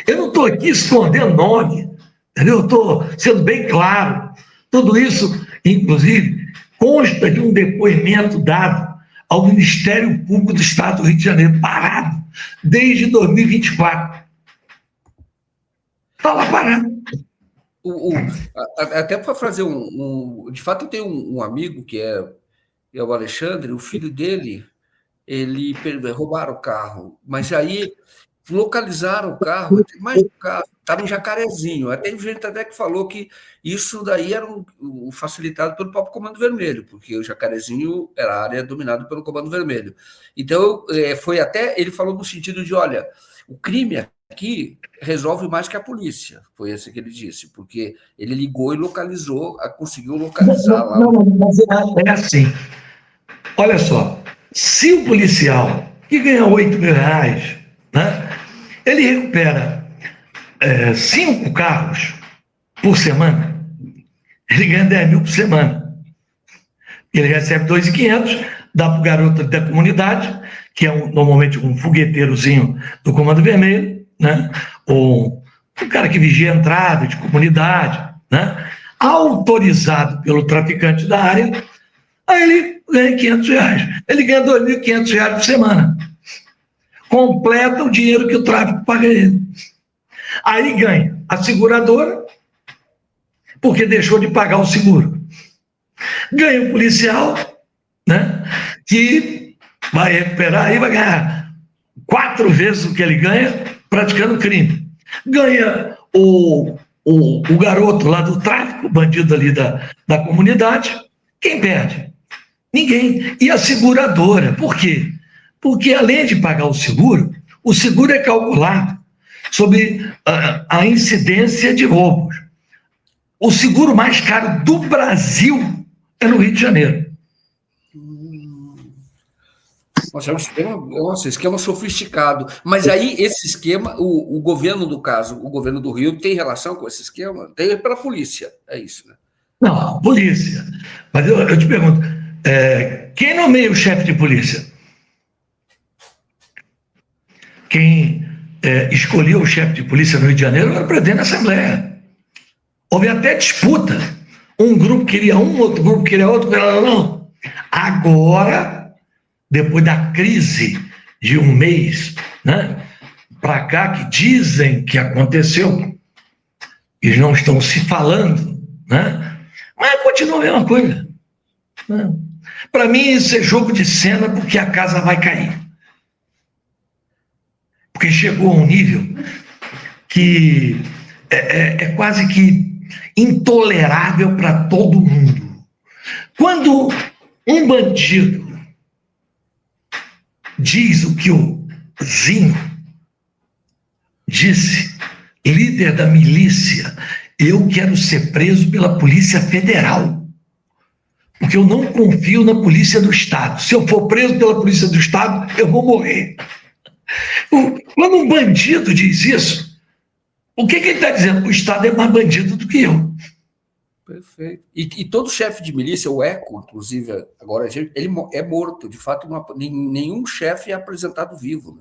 Eu não estou aqui escondendo nome, entendeu? Eu estou sendo bem claro. Tudo isso, inclusive, consta de um depoimento dado ao Ministério Público do Estado do Rio de Janeiro, parado desde 2024. Está lá parado. Até para fazer de fato, eu tenho um amigo que é o Alexandre, o filho dele, roubaram o carro, mas aí localizaram o carro, mais o carro estava em Jacarezinho. Até gente até que falou que isso daí era facilitado pelo próprio Comando Vermelho, porque o Jacarezinho era a área dominada pelo Comando Vermelho. Então, ele falou no sentido de: olha, o crime aqui resolve mais que a polícia. Foi esse que ele disse, porque ele ligou e conseguiu localizar lá. Não, mas é assim. Olha só, se o policial que ganha R$8.000, né, ele recupera 5 carros por semana, ele ganha 10 mil por semana. Ele recebe 2.500, dá para o garoto da comunidade, que é normalmente um fogueteirozinho do Comando Vermelho, né? Ou um cara que vigia a entrada de comunidade, né? Autorizado pelo traficante da área, aí ele ganha R$500. Ele ganha R$2.500 por semana. Completa o dinheiro que o tráfico paga ele. Aí ganha a seguradora, porque deixou de pagar o seguro. Ganha o policial, né, que vai recuperar e vai ganhar 4 vezes o que ele ganha praticando crime. Ganha o garoto lá do tráfico, o bandido ali da comunidade. Quem perde? Ninguém. E a seguradora, por quê? Porque além de pagar o seguro é calculado sobre a incidência de roubos. O seguro mais caro do Brasil é no Rio de Janeiro. Nossa, esquema sofisticado. Mas aí, esse esquema, o governo, do caso, o governo do Rio, tem relação com esse esquema? Tem pela polícia, é isso, né? Não, polícia. Mas eu te pergunto, quem nomeia o chefe de polícia? Quem escolheu o chefe de polícia no Rio de Janeiro era o presidente da Assembleia. Houve até disputa. Um grupo queria um, outro grupo queria outro. Não. Agora, depois da crise de um mês, né, para cá, que dizem que aconteceu, eles não estão se falando, né, mas continua a mesma coisa. Né? Para mim, isso é jogo de cena porque a casa vai cair. Porque chegou a um nível que é quase que intolerável para todo mundo. Quando um bandido diz o que o Zinho disse, líder da milícia, eu quero ser preso pela Polícia Federal, porque eu não confio na Polícia do Estado. Se eu for preso pela Polícia do Estado, eu vou morrer. Quando um bandido diz isso, o que ele está dizendo? O Estado é mais bandido do que eu. Perfeito. E todo chefe de milícia, o ECO, inclusive, agora ele é morto. De fato, nenhum chefe é apresentado vivo. Né?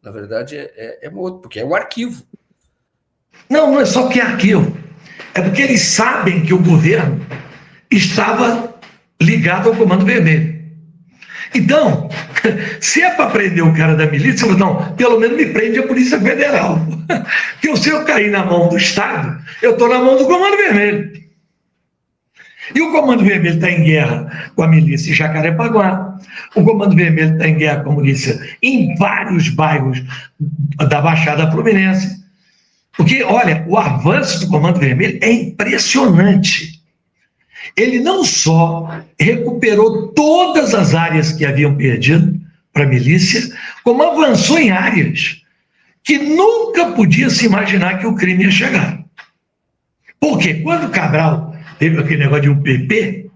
Na verdade, é morto, porque é um arquivo. Não é só que é arquivo. É porque eles sabem que o governo estava ligado ao Comando Vermelho. Então, se é para prender o cara da milícia, não, pelo menos me prende a Polícia Federal. Porque se eu cair na mão do Estado, eu estou na mão do Comando Vermelho. E o Comando Vermelho está em guerra com a milícia em Jacarepaguá, o Comando Vermelho está em guerra com a milícia em vários bairros da Baixada Fluminense. Porque, olha, o avanço do Comando Vermelho é impressionante. Ele não só recuperou todas as áreas que haviam perdido para a milícia, como avançou em áreas que nunca podia se imaginar que o crime ia chegar. Por quê? Quando o Cabral teve aquele negócio de UPP,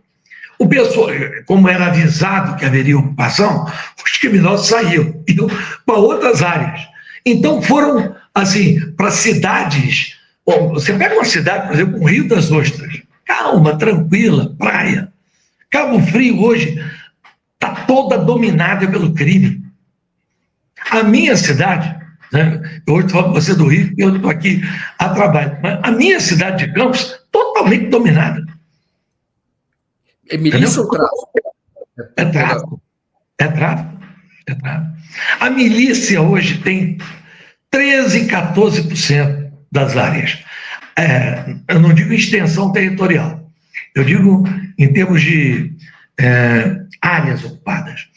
o pessoal, como era avisado que haveria ocupação, os criminosos saíam, iam para outras áreas. Então foram, assim, para cidades. Bom, você pega uma cidade, por exemplo, o Rio das Ostras, calma, tranquila, praia. Cabo Frio hoje está toda dominada pelo crime. A minha cidade, né, eu hoje estou falando com você do Rio, eu estou aqui a trabalho, mas a minha cidade de Campos, totalmente dominada. É milícia ou tráfico? É tráfico. É tráfico. É tráfico. A milícia hoje tem 13%, 14% das áreas. Eu não digo extensão territorial, eu digo em termos de áreas ocupadas.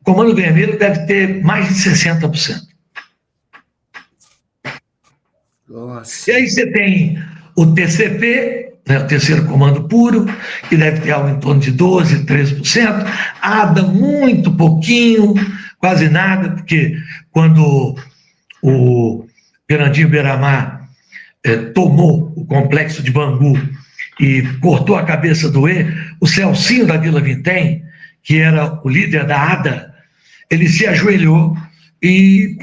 O Comando Vermelho deve ter mais de 60%. Nossa. E aí você tem o TCP, né, o Terceiro Comando Puro, que deve ter algo em torno de 12%, 13%. ADA, muito pouquinho, quase nada, porque quando o Fernandinho Beiramar tomou o complexo de Bangu e cortou a cabeça do o Celcinho da Vila Vintém, que era o líder da ADA, ele se ajoelhou e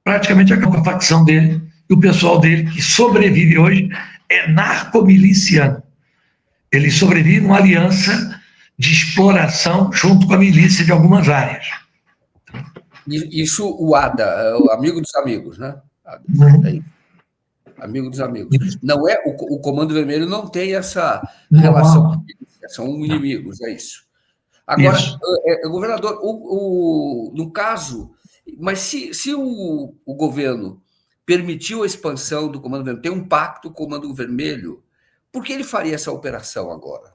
praticamente acabou a facção dele, e o pessoal dele, que sobrevive hoje, é narcomiliciano. Ele sobrevive numa aliança de exploração junto com a milícia de algumas áreas. Isso, o ADA, o amigo dos amigos, né? É isso. Amigo dos amigos. Não é, o Comando Vermelho não tem essa relação, são inimigos, é isso. Agora, Isso. governador, no caso, mas se o governo permitiu a expansão do Comando Vermelho, tem um pacto com o Comando Vermelho. Por que ele faria essa operação agora?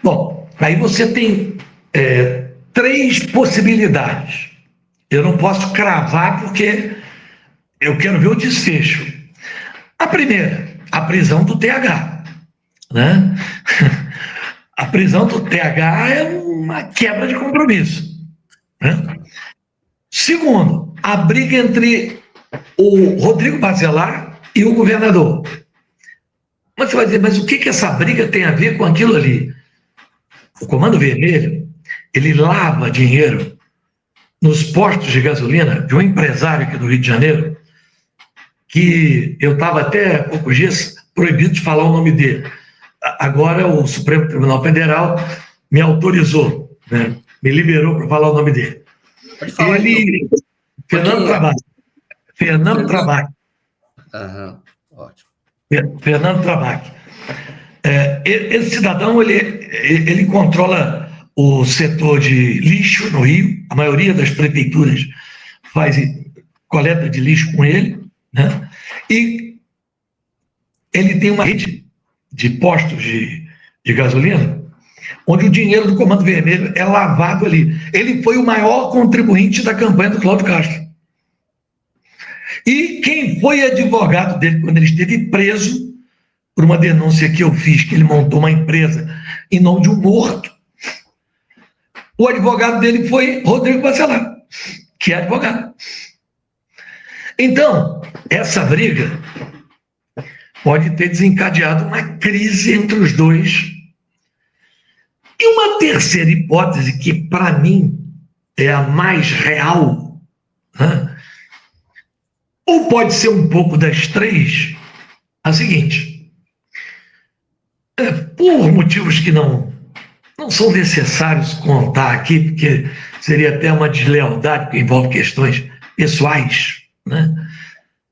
Bom, aí você tem 3 possibilidades. Eu não posso cravar porque eu quero ver o desfecho. A primeira, a prisão do TH, né? A prisão do TH é uma quebra de compromisso, né? Segundo, a briga entre o Rodrigo Bacelar e o governador. Mas você vai dizer, mas o que essa briga tem a ver com aquilo ali? O Comando Vermelho, ele lava dinheiro nos postos de gasolina de um empresário aqui do Rio de Janeiro, que eu estava até há poucos dias proibido de falar o nome dele. Agora o Supremo Tribunal Federal me autorizou, né? Me liberou para falar o nome dele. Pode falar, ele, então. Fernando Trabalho. Fernando Trabalho. Ótimo. Fernando Trabalho. Esse cidadão, ele controla o setor de lixo no Rio. A maioria das prefeituras faz coleta de lixo com ele, né? E ele tem uma rede de postos de gasolina, onde o dinheiro do Comando Vermelho é lavado ali. Ele foi o maior contribuinte da campanha do Cláudio Castro. E quem foi advogado dele quando ele esteve preso, por uma denúncia que eu fiz, que ele montou uma empresa em nome de um morto, o advogado dele foi Rodrigo Bacelar, que é advogado. Então, essa briga pode ter desencadeado uma crise entre os dois. E uma terceira hipótese, que para mim é a mais real, né? Ou pode ser um pouco das 3, a seguinte: por motivos que não são necessários contar aqui, porque seria até uma deslealdade, que envolve questões pessoais, né?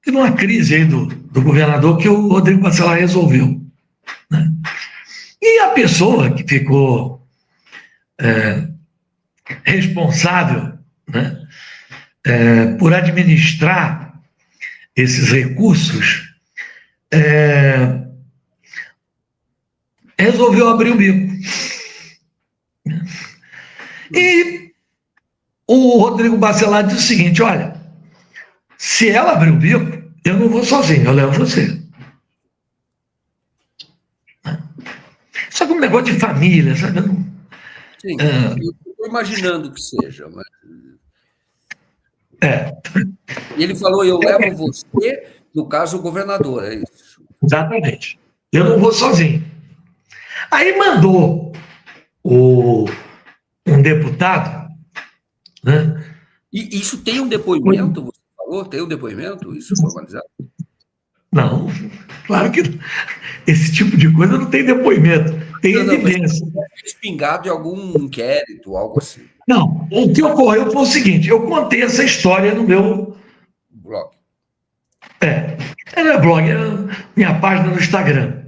Teve uma crise aí do governador que o Rodrigo Bacelar resolveu, né? E a pessoa que ficou responsável, né, por administrar esses recursos, resolveu abrir o bico. E o Rodrigo Bacelar disse o seguinte: olha, se ela abrir o bico, eu não vou sozinho, eu levo você. Só que um negócio de família, sabe? Sim, eu estou imaginando que seja. Mas... E ele falou, eu levo você, no caso, o governador, é isso? Exatamente. Eu não vou sozinho. Aí mandou um deputado, né? E isso tem um depoimento, você falou? Tem um depoimento, isso formalizado? Não, claro que não. Esse tipo de coisa não tem depoimento, tem evidência. Espingado de algum inquérito, algo assim. Não, o que ocorreu foi o seguinte: eu contei essa história no meu blog. Não é blog, é minha página no Instagram.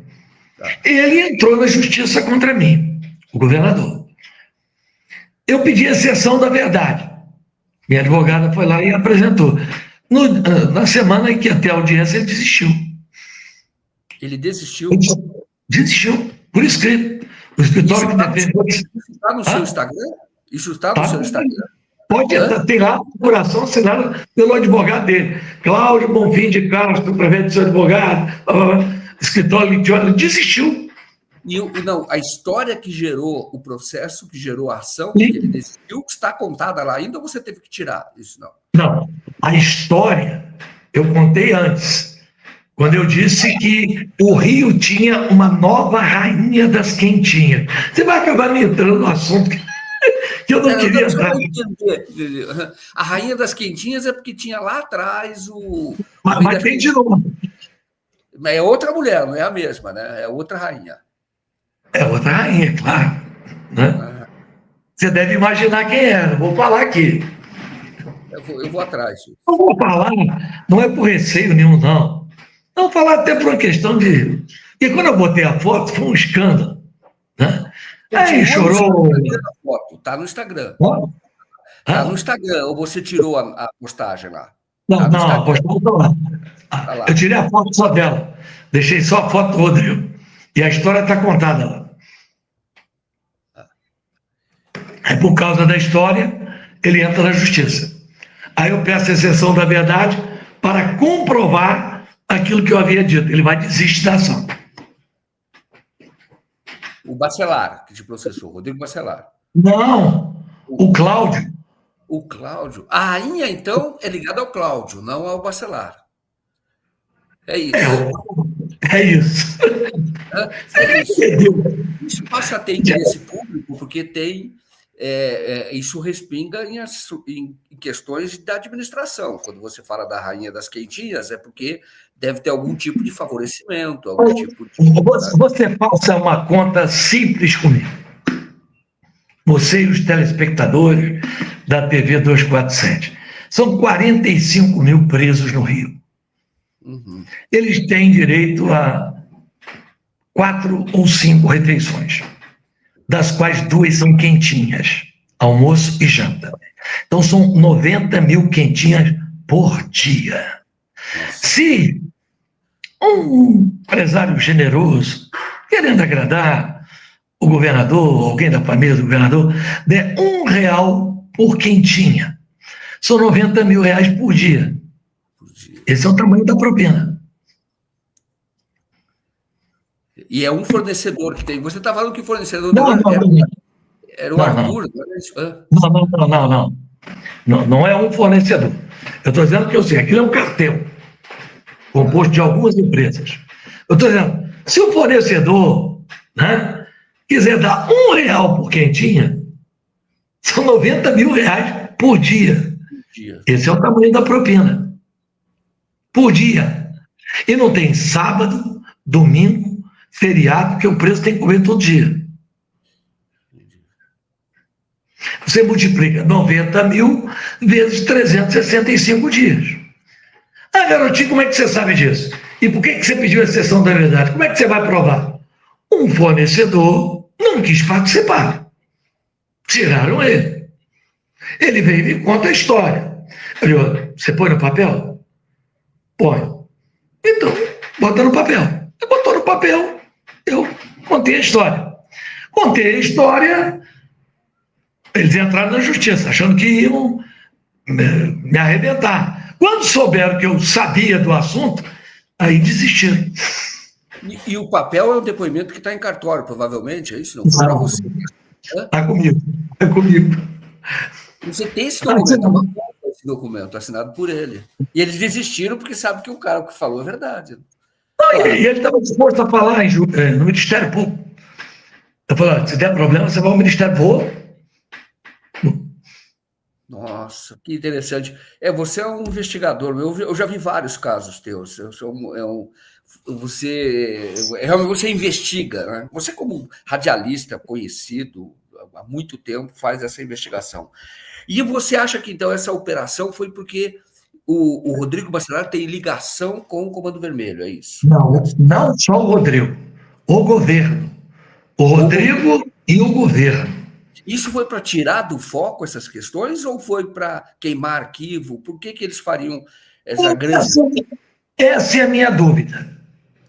Tá. Ele entrou na justiça contra mim, o governador. Eu pedi a exceção da verdade. Minha advogada foi lá e apresentou. Na semana em que até a audiência ele desistiu. Ele desistiu? Desistiu, por escrito. O escritório que defendeu. Isso está no seu Instagram? Isso está no seu Instagram? Pode estar, tem lá a procuração assinada pelo advogado dele. Cláudio Bonfim de Castro, prefeito do seu advogado, escritório Litioli, desistiu. Não, a história que gerou o processo, que gerou a ação, que ele desistiu, que está contada lá ainda, ou você teve que tirar isso? Não, a história eu contei antes, quando eu disse que o Rio tinha uma nova rainha das quentinhas. Você vai acabar me entrando no assunto que eu não queria entrar. A rainha das quentinhas é porque tinha lá atrás o... Mas tem de novo. É outra mulher, não é a mesma, né? É outra rainha. É outra rainha, claro. Né? Você deve imaginar quem é, não vou falar aqui. Eu vou atrás. Não vou falar, não é por receio nenhum, não. Não, vou falar até por uma questão de... Porque quando eu botei a foto, foi um escândalo. Né? Aí chorou... Está no Instagram. Está no Instagram, ou você tirou a postagem lá? Não, no não, a Instagram. postal está lá. Tá lá. Eu tirei a foto só dela. Deixei só a foto do Rodrigo. E a história está contada lá. É por causa da história, ele entra na justiça. Aí eu peço a exceção da verdade para comprovar aquilo que eu havia dito. Ele vai desistir da ação. O Bacelar, que te processou, Rodrigo Bacelar. Não, o Cláudio. O Cláudio. A rainha, então, é ligada ao Cláudio, não ao Bacelar. É isso. É isso. É isso. Entendeu? Isso passa a ter interesse público porque tem isso respinga em questões da administração. Quando você fala da rainha das quentinhas, é porque deve ter algum tipo de favorecimento, algum tipo de. Você faça uma conta simples comigo. Você e os telespectadores da TV 247. São 45 mil presos no Rio. Uhum. Eles têm direito a 4 ou 5 refeições, das quais 2 são quentinhas, almoço e janta. Então são 90 mil quentinhas por dia. Se um empresário generoso, querendo agradar o governador, alguém da família do governador, der R$1 por quentinha, são 90 mil reais por dia. Esse é o tamanho da propina. E é um fornecedor que tem. Você está falando que o fornecedor Não, era o Arthur? Não é um fornecedor. Eu estou dizendo que eu sei, aquilo é um cartel composto de algumas empresas. Eu estou dizendo, se o fornecedor, né, quiser dar R$1 por quentinha, são 90 mil reais por dia. Esse é o tamanho da propina. Por dia. E não tem sábado, domingo, feriado, que o preço tem que comer todo dia. Você multiplica 90 mil vezes 365 dias. Ah, garotinho, como é que você sabe disso? E por que você pediu a exceção da verdade? Como é que você vai provar? Um fornecedor não quis participar. Tiraram ele. Ele veio e me conta a história. Eu digo, você põe no papel? Põe. Então, bota no papel. Ele botou no papel, eu contei a história. Contei a história, eles entraram na justiça, achando que iam me arrebentar. Quando souberam que eu sabia do assunto, aí desistiram. E o papel é um depoimento que está em cartório, provavelmente, é isso? Não foi para você. Está comigo, está comigo. Você tem esse documento, é uma cópia desse documento, assinado por ele. E eles desistiram porque sabem que o cara que falou é verdade. Claro. E ele estava disposto a falar no Ministério Público. Eu falei, se der problema, você vai ao Ministério Público. Nossa, que interessante. Você é um investigador. Eu já vi vários casos teus. Realmente você investiga, né? Você, como radialista conhecido há muito tempo, faz essa investigação. E você acha que, então, essa operação foi porque o Rodrigo Bacelar tem ligação com o Comando Vermelho, é isso? Não só o Rodrigo, o governo. O Rodrigo e o governo. Isso foi para tirar do foco essas questões ou foi para queimar arquivo? Por que eles fariam essa grande... Essa é a minha dúvida,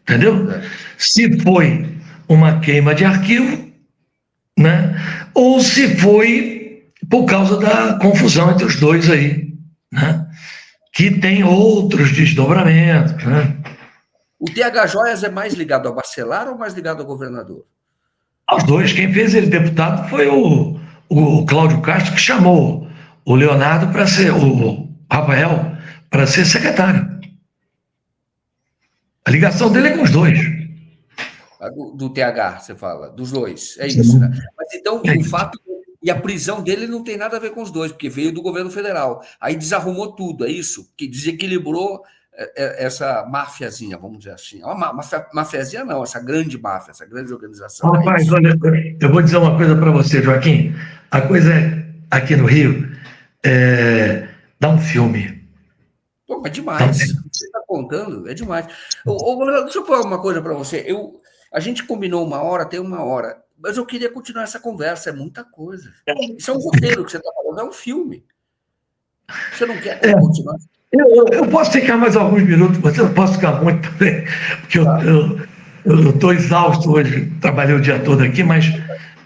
entendeu? Se foi uma queima de arquivo, né? Ou se foi por causa da confusão entre os dois aí, né? Que tem outros desdobramentos, né? O TH Joias é mais ligado ao Bacelar ou mais ligado ao governador? Aos dois. Quem fez ele deputado foi o Cláudio Castro, que chamou o Leonardo para ser, o Rafael, para ser secretário. A ligação dele é com os dois. Do TH, você fala, dos dois, é isso, né? Mas então, o fato... E a prisão dele não tem nada a ver com os dois, porque veio do governo federal. Aí desarrumou tudo, é isso? Que desequilibrou essa máfiazinha, vamos dizer assim. Uma mafiazinha não, essa grande máfia, essa grande organização. Rapaz, olha, eu vou dizer uma coisa para você, Joaquim. A coisa aqui no Rio dá um filme. Pô, é demais. Você está contando, é demais. Deixa eu falar uma coisa para você. A gente combinou 1 hora, tem 1 hora, mas eu queria continuar essa conversa, é muita coisa. Isso é um roteiro que você está falando, é um filme. Você não quer continuar? Eu posso ficar mais alguns minutos, mas eu não posso ficar muito também, porque eu estou exausto hoje, trabalhei o dia todo aqui, mas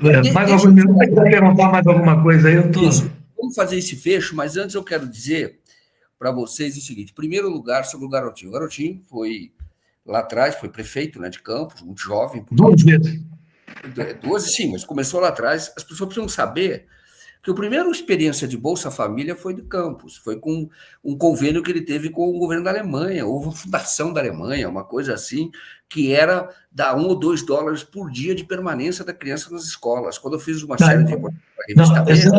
mais Deixa alguns eu minutos, se quiser perguntar mais alguma coisa aí, eu estou... isso. Vamos fazer esse fecho, mas antes eu quero dizer para vocês o seguinte: em primeiro lugar, sobre o Garotinho. O Garotinho foi, lá atrás, foi prefeito, né, de Campos, muito jovem. 2 vezes. 12, sim, mas começou lá atrás. As pessoas precisam saber que a primeira experiência de Bolsa Família foi de Campos, foi com um convênio que ele teve com o governo da Alemanha, ou uma fundação da Alemanha, uma coisa assim, que era dar $1 ou $2 por dia de permanência da criança nas escolas. Quando eu fiz uma série de reportagens para a revista Veja...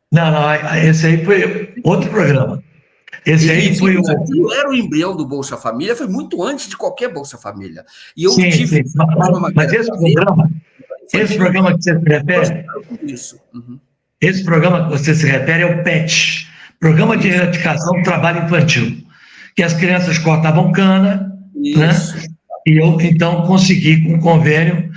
Não, esse aí foi outro programa. Esse aí Isso, foi o... aquilo era o embrião do Bolsa Família, foi muito antes de qualquer Bolsa Família. E eu Sim, tive uma mas esse programa que você se refere, isso. Uhum. esse programa que você se refere é o PET, Programa de Erradicação do Trabalho Infantil, que as crianças cortavam cana, Isso. Né? E eu, então, consegui um convênio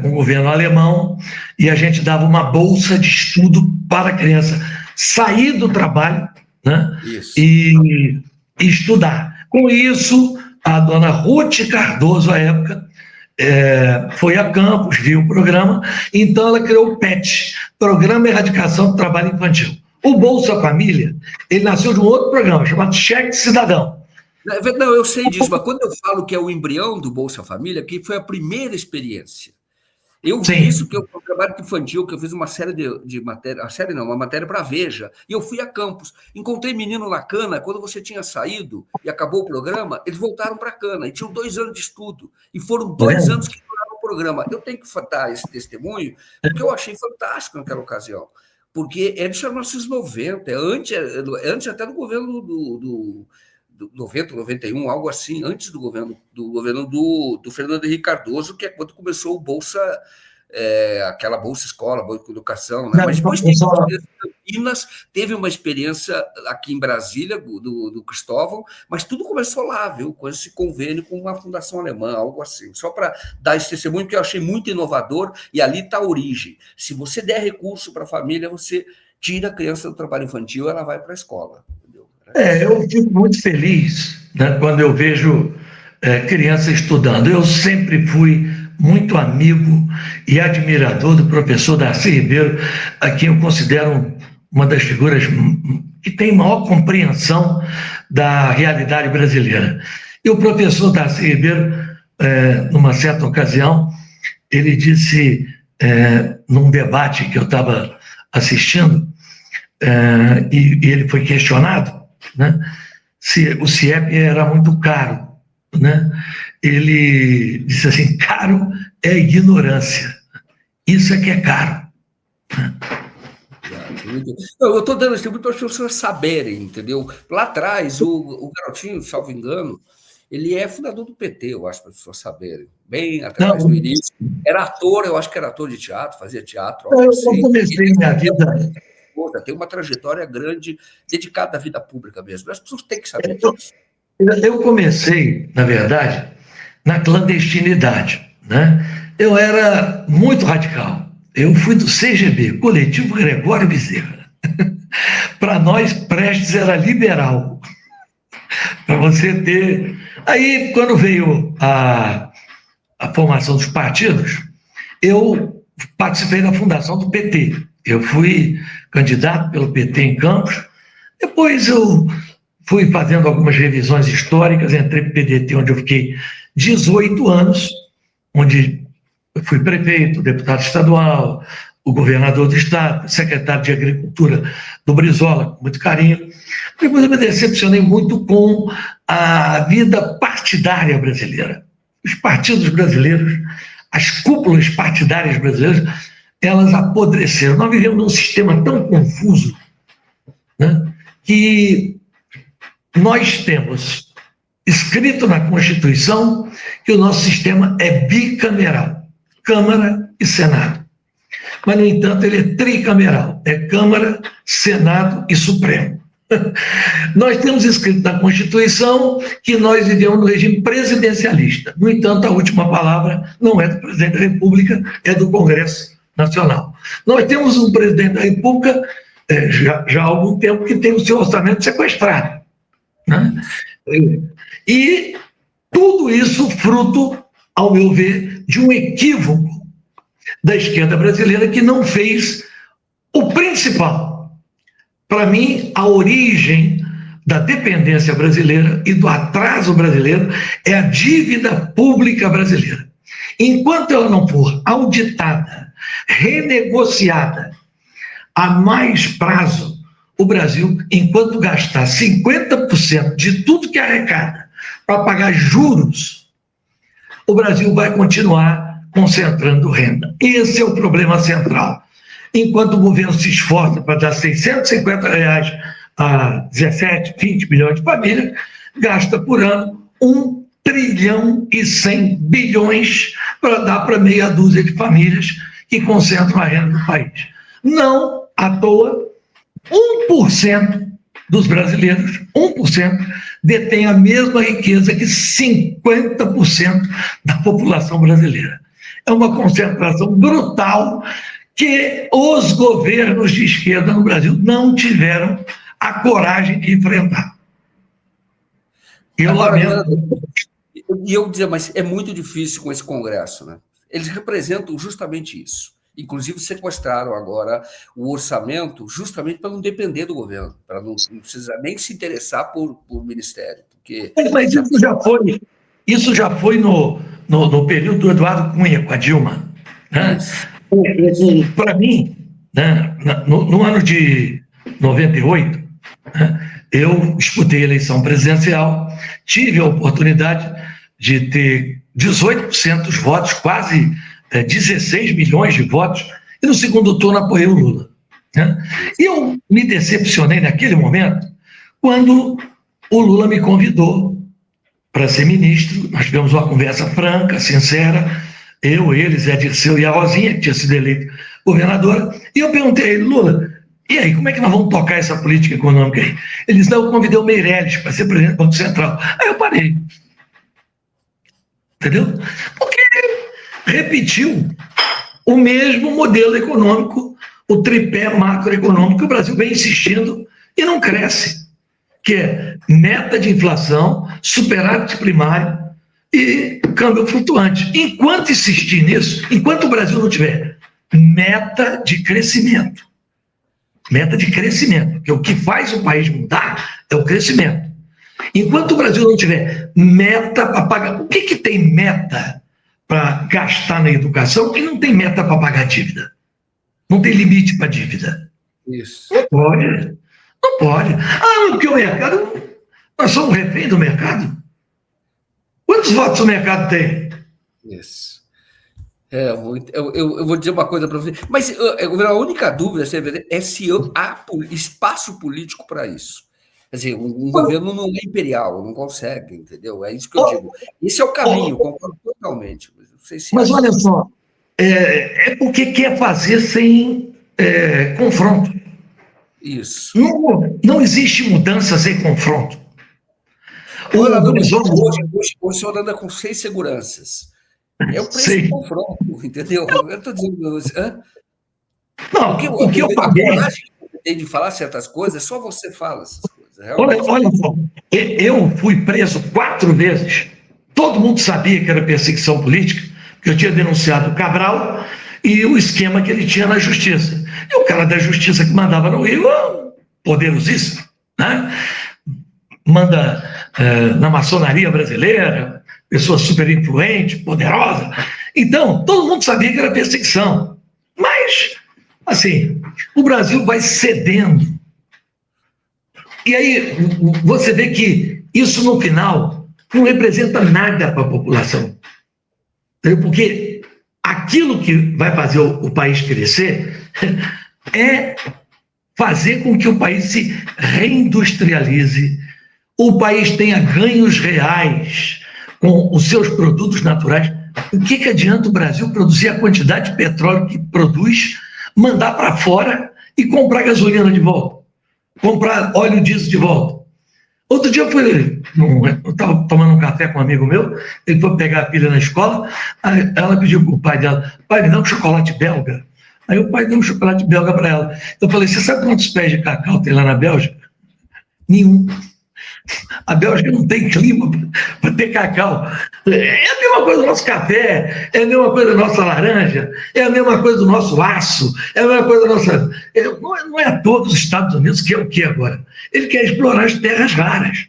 com o governo alemão e a gente dava uma bolsa de estudo para a criança sair do trabalho, né? E estudar. Com isso, a dona Ruth Cardoso, à época, foi a Campos, viu o programa, então ela criou o PET, Programa de Erradicação do Trabalho Infantil. O Bolsa Família, ele nasceu de um outro programa, chamado Cheque Cidadão. Não, eu sei disso, mas quando eu falo que é o embrião do Bolsa Família, que foi a primeira experiência. Eu vi isso, que eu trabalho infantil, que eu fiz uma série de matéria, uma matéria para a Veja, e eu fui a Campos. Encontrei menino na cana, quando você tinha saído e acabou o programa, eles voltaram para a cana, e tinham 2 anos de estudo, e foram 2 anos que duraram o programa. Eu tenho que dar esse testemunho, porque eu achei fantástico naquela ocasião, porque é de 1990, antes até do governo do 90, 91, algo assim, antes do governo do Fernando Henrique Cardoso, que é quando começou o Bolsa, aquela Bolsa Escola, Bolsa Educação, né? Mas depois Campinas, teve uma experiência aqui em Brasília, do Cristóvão, mas tudo começou lá, viu? Com esse convênio com uma fundação alemã, algo assim. Só para dar esse testemunho, que eu achei muito inovador, e ali está a origem. Se você der recurso para a família, você tira a criança do trabalho infantil, ela vai para a escola. Eu fico muito feliz, né, quando eu vejo criança estudando. Eu sempre fui muito amigo e admirador do professor Darcy Ribeiro, a quem eu considero uma das figuras que tem maior compreensão da realidade brasileira. E o professor Darcy Ribeiro, numa certa ocasião, ele disse, num debate que eu estava assistindo, e ele foi questionado, né, se o CIEP era muito caro, né? Ele disse assim: caro é ignorância, isso é que é caro. Eu estou dando esse para as pessoas saberem, entendeu? Lá atrás, o Garotinho, salvo engano, ele é fundador do PT, eu acho, para as pessoas saberem. Bem atrás, no início. Era ator, eu acho que era ator de teatro, fazia teatro. Eu comecei minha vida... Tem uma trajetória grande, dedicada à vida pública mesmo. As pessoas têm que saber disso. Eu comecei, na verdade, na clandestinidade, né? Eu era muito radical. Eu fui do CGB, Coletivo Gregório Bezerra. Para nós, Prestes era liberal. Para você ter... Aí, quando veio a formação dos partidos, eu participei da fundação do PT. Eu fui candidato pelo PT em Campos, depois eu fui fazendo algumas revisões históricas, entrei para o PDT, onde eu fiquei 18 anos, onde eu fui prefeito, deputado estadual, o governador do estado, secretário de Agricultura do Brizola, com muito carinho. Depois eu me decepcionei muito com a vida partidária brasileira. Os partidos brasileiros, as cúpulas partidárias brasileiras, elas apodreceram. Nós vivemos num sistema tão confuso, né, que nós temos escrito na Constituição que o nosso sistema é bicameral, Câmara e Senado. Mas, no entanto, ele é tricameral, é Câmara, Senado e Supremo. Nós temos escrito na Constituição que nós vivemos no regime presidencialista. No entanto, a última palavra não é do presidente da República, é do Congresso Nacional. Nós temos um presidente da República, já há algum tempo, que tem o seu orçamento sequestrado. né? E tudo isso fruto, ao meu ver, de um equívoco da esquerda brasileira que não fez o principal. Para mim, a origem da dependência brasileira e do atraso brasileiro é a dívida pública brasileira. Enquanto ela não for auditada, renegociada a mais prazo, o Brasil, enquanto gastar 50% de tudo que arrecada para pagar juros, o Brasil vai continuar concentrando renda. Esse é o problema central. Enquanto o governo se esforça para dar R$650 a 17, 20 milhões de famílias, gasta por ano 1 trilhão e 100 bilhões para dar para meia dúzia de famílias que concentram a renda do país. Não à toa, 1% dos brasileiros, 1%, detém a mesma riqueza que 50% da população brasileira. É uma concentração brutal que os governos de esquerda no Brasil não tiveram a coragem de enfrentar. Eu lamento. E eu dizer, mas é muito difícil com esse Congresso, né? Eles representam justamente isso. Inclusive sequestraram agora o orçamento justamente para não depender do governo, para não precisar nem se interessar por ministério. Porque mas isso já foi no período do Eduardo Cunha com a Dilma. Né? Para mim, né, no ano de 98, né, eu disputei a eleição presidencial, tive a oportunidade de ter 18% dos votos, quase 16 milhões de votos, e no segundo turno apoiei o Lula. Né? E eu me decepcionei naquele momento quando o Lula me convidou para ser ministro. Nós tivemos uma conversa franca, sincera, eu, ele, Zé Dirceu e a Rosinha, que tinha sido eleita governadora, e eu perguntei a ele, Lula, e aí, como é que nós vamos tocar essa política econômica aí? Ele disse, não, eu convidei o Meirelles para ser presidente do Banco Central. Aí eu parei. Entendeu? Porque repetiu o mesmo modelo econômico, o tripé macroeconômico que o Brasil vem insistindo e não cresce, que é meta de inflação, superávit primário e câmbio flutuante. Enquanto insistir nisso, enquanto o Brasil não tiver meta de crescimento, que é o que faz o país mudar, é o crescimento. Enquanto o Brasil não tiver meta para pagar, o que tem meta para gastar na educação e não tem meta para pagar dívida? Não tem limite para dívida. Isso. Não pode. Não pode. Porque o mercado, nós somos refém do mercado. Quantos votos o mercado tem? Isso. Eu vou dizer uma coisa para você, mas a única dúvida é se há espaço político para isso. Quer dizer, um governo não é imperial, não consegue, entendeu? É isso que eu digo. Esse é o caminho, concordo totalmente. Não sei se mas olha só, é porque quer fazer sem confronto. Isso. Não existe mudança sem confronto. Hoje o senhor anda com 6 seguranças. É o preço do confronto, entendeu? Eu estou dizendo para você. Não, o que eu paguei. A coragem que você tem de falar certas coisas, só você fala essas coisas. Olha só, eu fui preso 4 vezes. Todo mundo sabia que era perseguição política, porque eu tinha denunciado o Cabral e o esquema que ele tinha na justiça. E o cara da justiça que mandava no Rio, poderosíssimo, né? Manda na maçonaria brasileira, pessoa super influente, poderosa. Então, todo mundo sabia que era perseguição. Mas, assim, o Brasil vai cedendo. E aí você vê que isso, no final, não representa nada para a população. Porque aquilo que vai fazer o país crescer é fazer com que o país se reindustrialize, o país tenha ganhos reais com os seus produtos naturais. O que adianta o Brasil produzir a quantidade de petróleo que produz, mandar para fora e comprar gasolina de volta? Comprar óleo diesel de volta? Outro dia eu estava tomando um café com um amigo meu, ele foi pegar a filha na escola, aí ela pediu para o pai dela, pai, me dá um chocolate belga. Aí o pai deu um chocolate belga para ela. Eu falei, você sabe quantos pés de cacau tem lá na Bélgica? Nenhum. A Bélgica não tem clima para ter cacau. É a mesma coisa do nosso café, é a mesma coisa da nossa laranja, é a mesma coisa do nosso aço, é a mesma coisa da nossa. Não é à toa os Estados Unidos que é o que agora? Ele quer explorar as terras raras.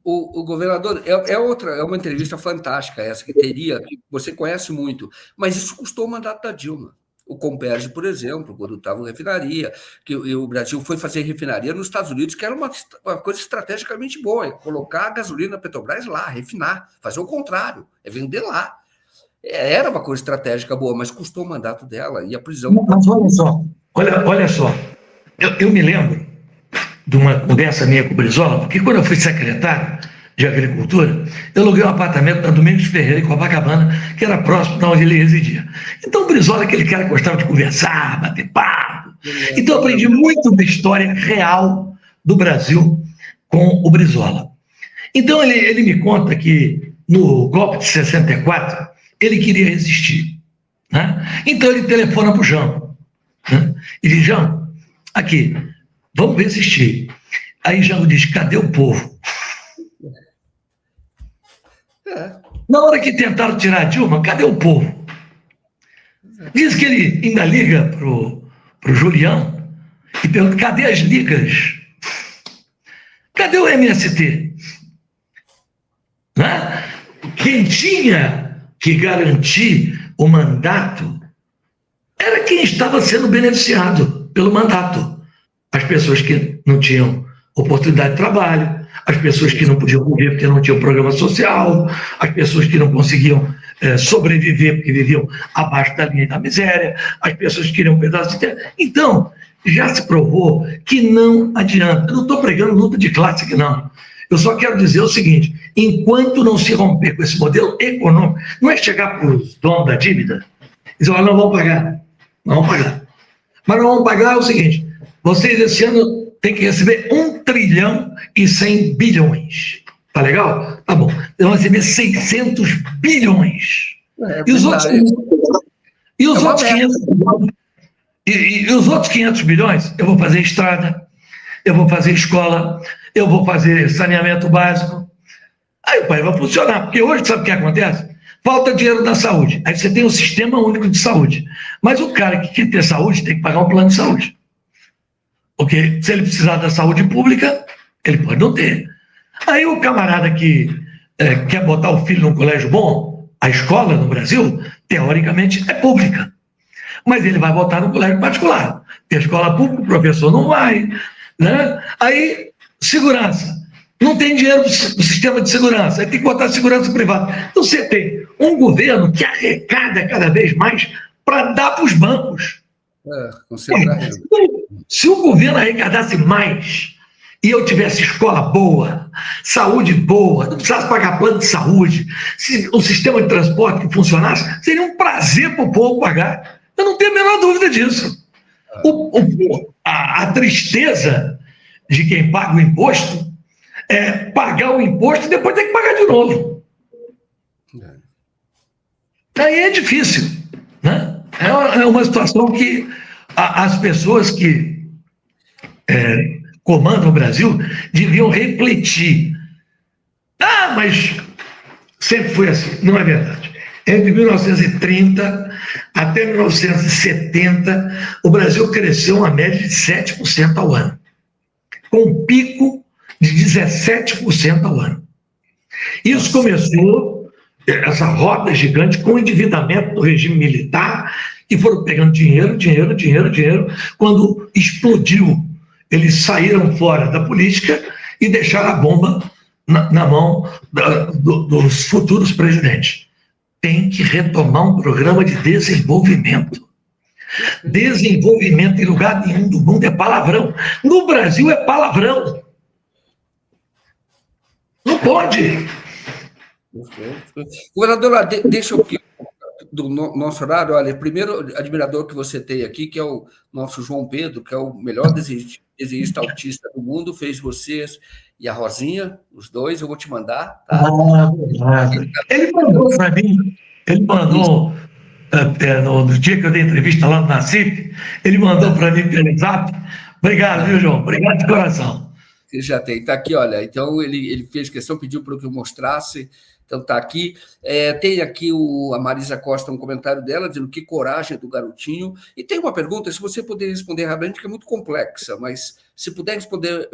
O governador, é uma entrevista fantástica essa que teria, que você conhece muito, mas isso custou o mandato da Dilma. O Comperj, por exemplo, quando estava em refinaria, que o Brasil foi fazer refinaria nos Estados Unidos, que era uma coisa estrategicamente boa, é colocar a gasolina Petrobras lá, refinar, fazer o contrário, é vender lá. Era uma coisa estratégica boa, mas custou o mandato dela e a prisão. Mas olha só, eu me lembro de uma conversa minha com o Brizola, porque quando eu fui secretário de Agricultura, eu aluguei um apartamento na Domingos Ferreira, em Copacabana, que era próximo de onde ele residia. Então o Brizola, aquele cara que gostava de conversar, bater papo. Então eu aprendi muito da história real do Brasil com o Brizola. Então ele me conta que no golpe de 64, ele queria resistir. Né? Então ele telefona para o Jango. Né? E diz, Jango, aqui, vamos resistir. Aí Jango diz, cadê o povo? Na hora que tentaram tirar a Dilma, cadê o povo? Diz que ele ainda liga pro Julião e pergunta, cadê as ligas? Cadê o MST? Né? Quem tinha que garantir o mandato era quem estava sendo beneficiado pelo mandato. As pessoas que não tinham oportunidade de trabalho, as pessoas que não podiam viver porque não tinham programa social, as pessoas que não conseguiam sobreviver porque viviam abaixo da linha da miséria, as pessoas que queriam um pedaço de terra. Então, já se provou que não adianta. Eu não estou pregando luta de classe aqui, não. Eu só quero dizer o seguinte, enquanto não se romper com esse modelo econômico, não é chegar para os donos da dívida e dizer, não vamos pagar, não vamos pagar. Mas não vamos pagar é o seguinte, vocês esse ano têm que receber 1 trilhão e 100 bilhões. Tá legal? Tá bom. Vão receber 600 bilhões. E os outros 500 bilhões? E os outros 500 bilhões, eu vou fazer estrada, eu vou fazer escola, eu vou fazer saneamento básico. Aí o país vai funcionar, porque hoje sabe o que acontece? Falta dinheiro na saúde. Aí você tem um sistema único de saúde. Mas o cara que quer ter saúde tem que pagar um plano de saúde. Porque se ele precisar da saúde pública, ele pode não ter. Aí o camarada que quer botar o filho num colégio bom, a escola no Brasil, teoricamente, é pública. Mas ele vai botar no colégio particular. Porque a escola pública, o professor não vai. Né? Aí, segurança. Não tem dinheiro no sistema de segurança. Aí tem que botar segurança privada. Então você tem um governo que arrecada cada vez mais para dar para os bancos. Se o governo arrecadasse mais e eu tivesse escola boa, saúde boa, não precisasse pagar plano de saúde, se o sistema de transporte que funcionasse, seria um prazer para o povo pagar. Eu não tenho a menor dúvida disso. A tristeza de quem paga o imposto é pagar o imposto e depois ter que pagar de novo. Aí é difícil. Né? É uma situação que as pessoas que comandam o Brasil deviam refletir. Mas sempre foi assim. Não é verdade. Entre 1930 até 1970, o Brasil cresceu uma média de 7% ao ano, com um pico de 17% ao ano. Isso começou, essa roda gigante, com o endividamento do regime militar, que foram pegando dinheiro. Quando explodiu, eles saíram fora da política e deixaram a bomba na mão dos futuros presidentes. Tem que retomar um programa de desenvolvimento. Desenvolvimento em lugar nenhum do mundo é palavrão. No Brasil é palavrão. Não pode. Governador, deixa eu do nosso horário, olha, primeiro admirador que você tem aqui, que é o nosso João Pedro, que é o melhor desenhista autista do mundo, fez vocês e a Rosinha, os dois, eu vou te mandar. Tá? Ele mandou para mim, no dia que eu dei entrevista lá no Nacife, ele mandou para mim pelo WhatsApp. Obrigado, viu, João? Obrigado de coração. Já tem. Está aqui, olha. Então, ele fez questão, pediu para que eu mostrasse. Então, está aqui. Tem aqui a Marisa Costa, um comentário dela, dizendo que coragem do garotinho. E tem uma pergunta, se você puder responder rapidamente, que é muito complexa, mas se puder responder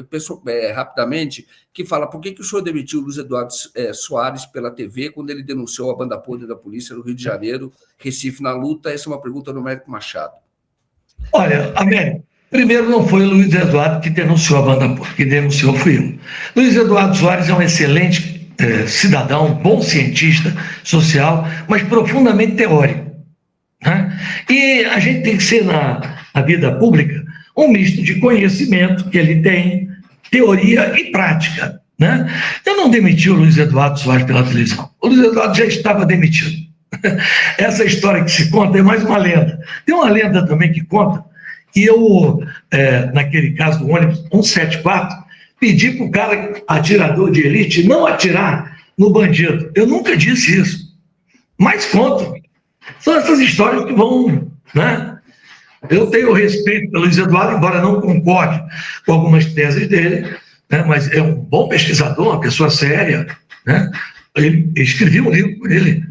rapidamente, que fala por que o senhor demitiu o Luiz Eduardo Soares pela TV quando ele denunciou a banda podre da polícia no Rio de Janeiro, Recife, na luta. Essa é uma pergunta do Américo Machado. Olha, Américo, primeiro não foi o Luiz Eduardo que denunciou a banda podre, que denunciou fui eu. Luiz Eduardo Soares é um excelente cidadão, bom cientista social, mas profundamente teórico. Né? E a gente tem que ser, na vida pública, um misto de conhecimento que ele tem, teoria e prática. Né? Eu não demiti o Luiz Eduardo Soares pela televisão. O Luiz Eduardo já estava demitido. Essa história que se conta é mais uma lenda. Tem uma lenda também que conta que eu, naquele caso do ônibus 174, pedi para o cara, atirador de elite, não atirar no bandido. Eu nunca disse isso. Mas conto. São essas histórias que vão... Né? Eu tenho respeito pelo Luiz Eduardo, embora não concorde com algumas teses dele, né? Mas é um bom pesquisador, uma pessoa séria. Né? Eu escrevi um livro com ele.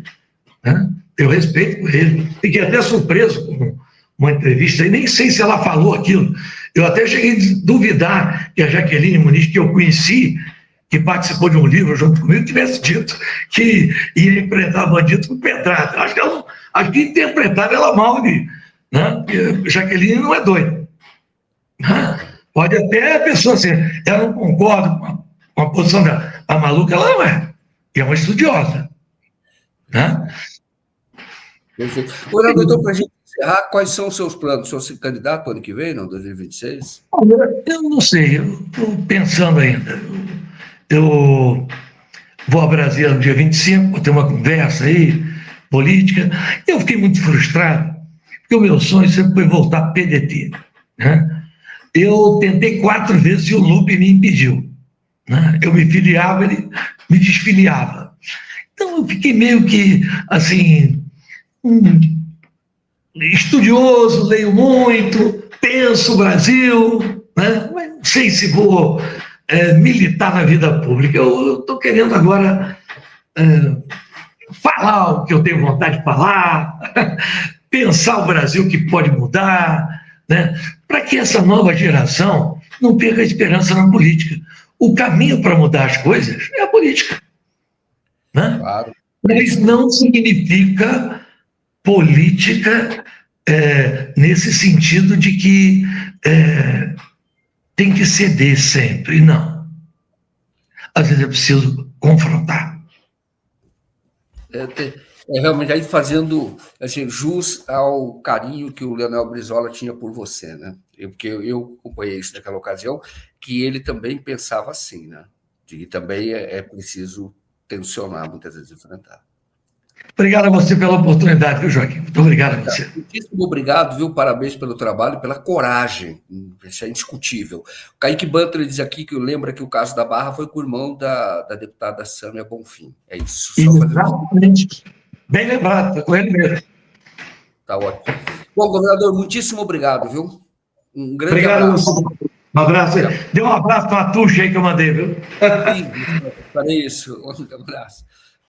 Né? Eu respeito por ele. Fiquei até surpreso com uma entrevista, e nem sei se ela falou aquilo. Eu até cheguei a duvidar que a Jaqueline Muniz, que eu conheci, que participou de um livro junto comigo, tivesse dito que ia enfrentar bandido com pedrada. Acho que interpretaram ela mal, né? Porque Jaqueline não é doida. Né? Pode até a pessoa ser, ela não concorda com a posição dela. A maluca, ela não é. E é uma estudiosa. Né? Perfeito. Orador, então, para a gente encerrar, quais são os seus planos? O senhor se candidata ano que vem, não? 2026? Eu não sei, eu estou pensando ainda. Eu vou a Brasília no dia 25, vou ter uma conversa aí, política. Eu fiquei muito frustrado, porque o meu sonho sempre foi voltar para o PDT. Né? Eu tentei 4 vezes e o Lupe me impediu. Né? Eu me filiava, ele me desfiliava. Então eu fiquei meio que, assim, estudioso, leio muito, penso o Brasil, né? Mas não sei se vou militar na vida pública. Eu estou querendo agora falar o que eu tenho vontade de falar, pensar o Brasil que pode mudar, né? Para que essa nova geração não perca a esperança na política. O caminho para mudar as coisas é a política. Né? Claro. Mas não significa política nesse sentido de que tem que ceder sempre, não. Às vezes é preciso confrontar. Realmente aí fazendo assim, jus ao carinho que o Leonel Brizola tinha por você, né? Porque eu acompanhei isso naquela ocasião, que ele também pensava assim, né? E também é preciso tensionar, muitas vezes enfrentar. Obrigado a você pela oportunidade, viu, Joaquim? Muito obrigado a você. Muitíssimo obrigado, viu? Parabéns pelo trabalho e pela coragem. Isso é indiscutível. O Kaique Butler diz aqui que lembra que o caso da Barra foi com o irmão da deputada Sâmia Bonfim. É isso. Exatamente. Bem lembrado, foi com ele mesmo. Tá ótimo. Bom, governador, muitíssimo obrigado, viu? Um grande obrigado abraço. Um abraço. Dê um abraço para a tuxa aí que eu mandei, viu? Para isso. Um abraço.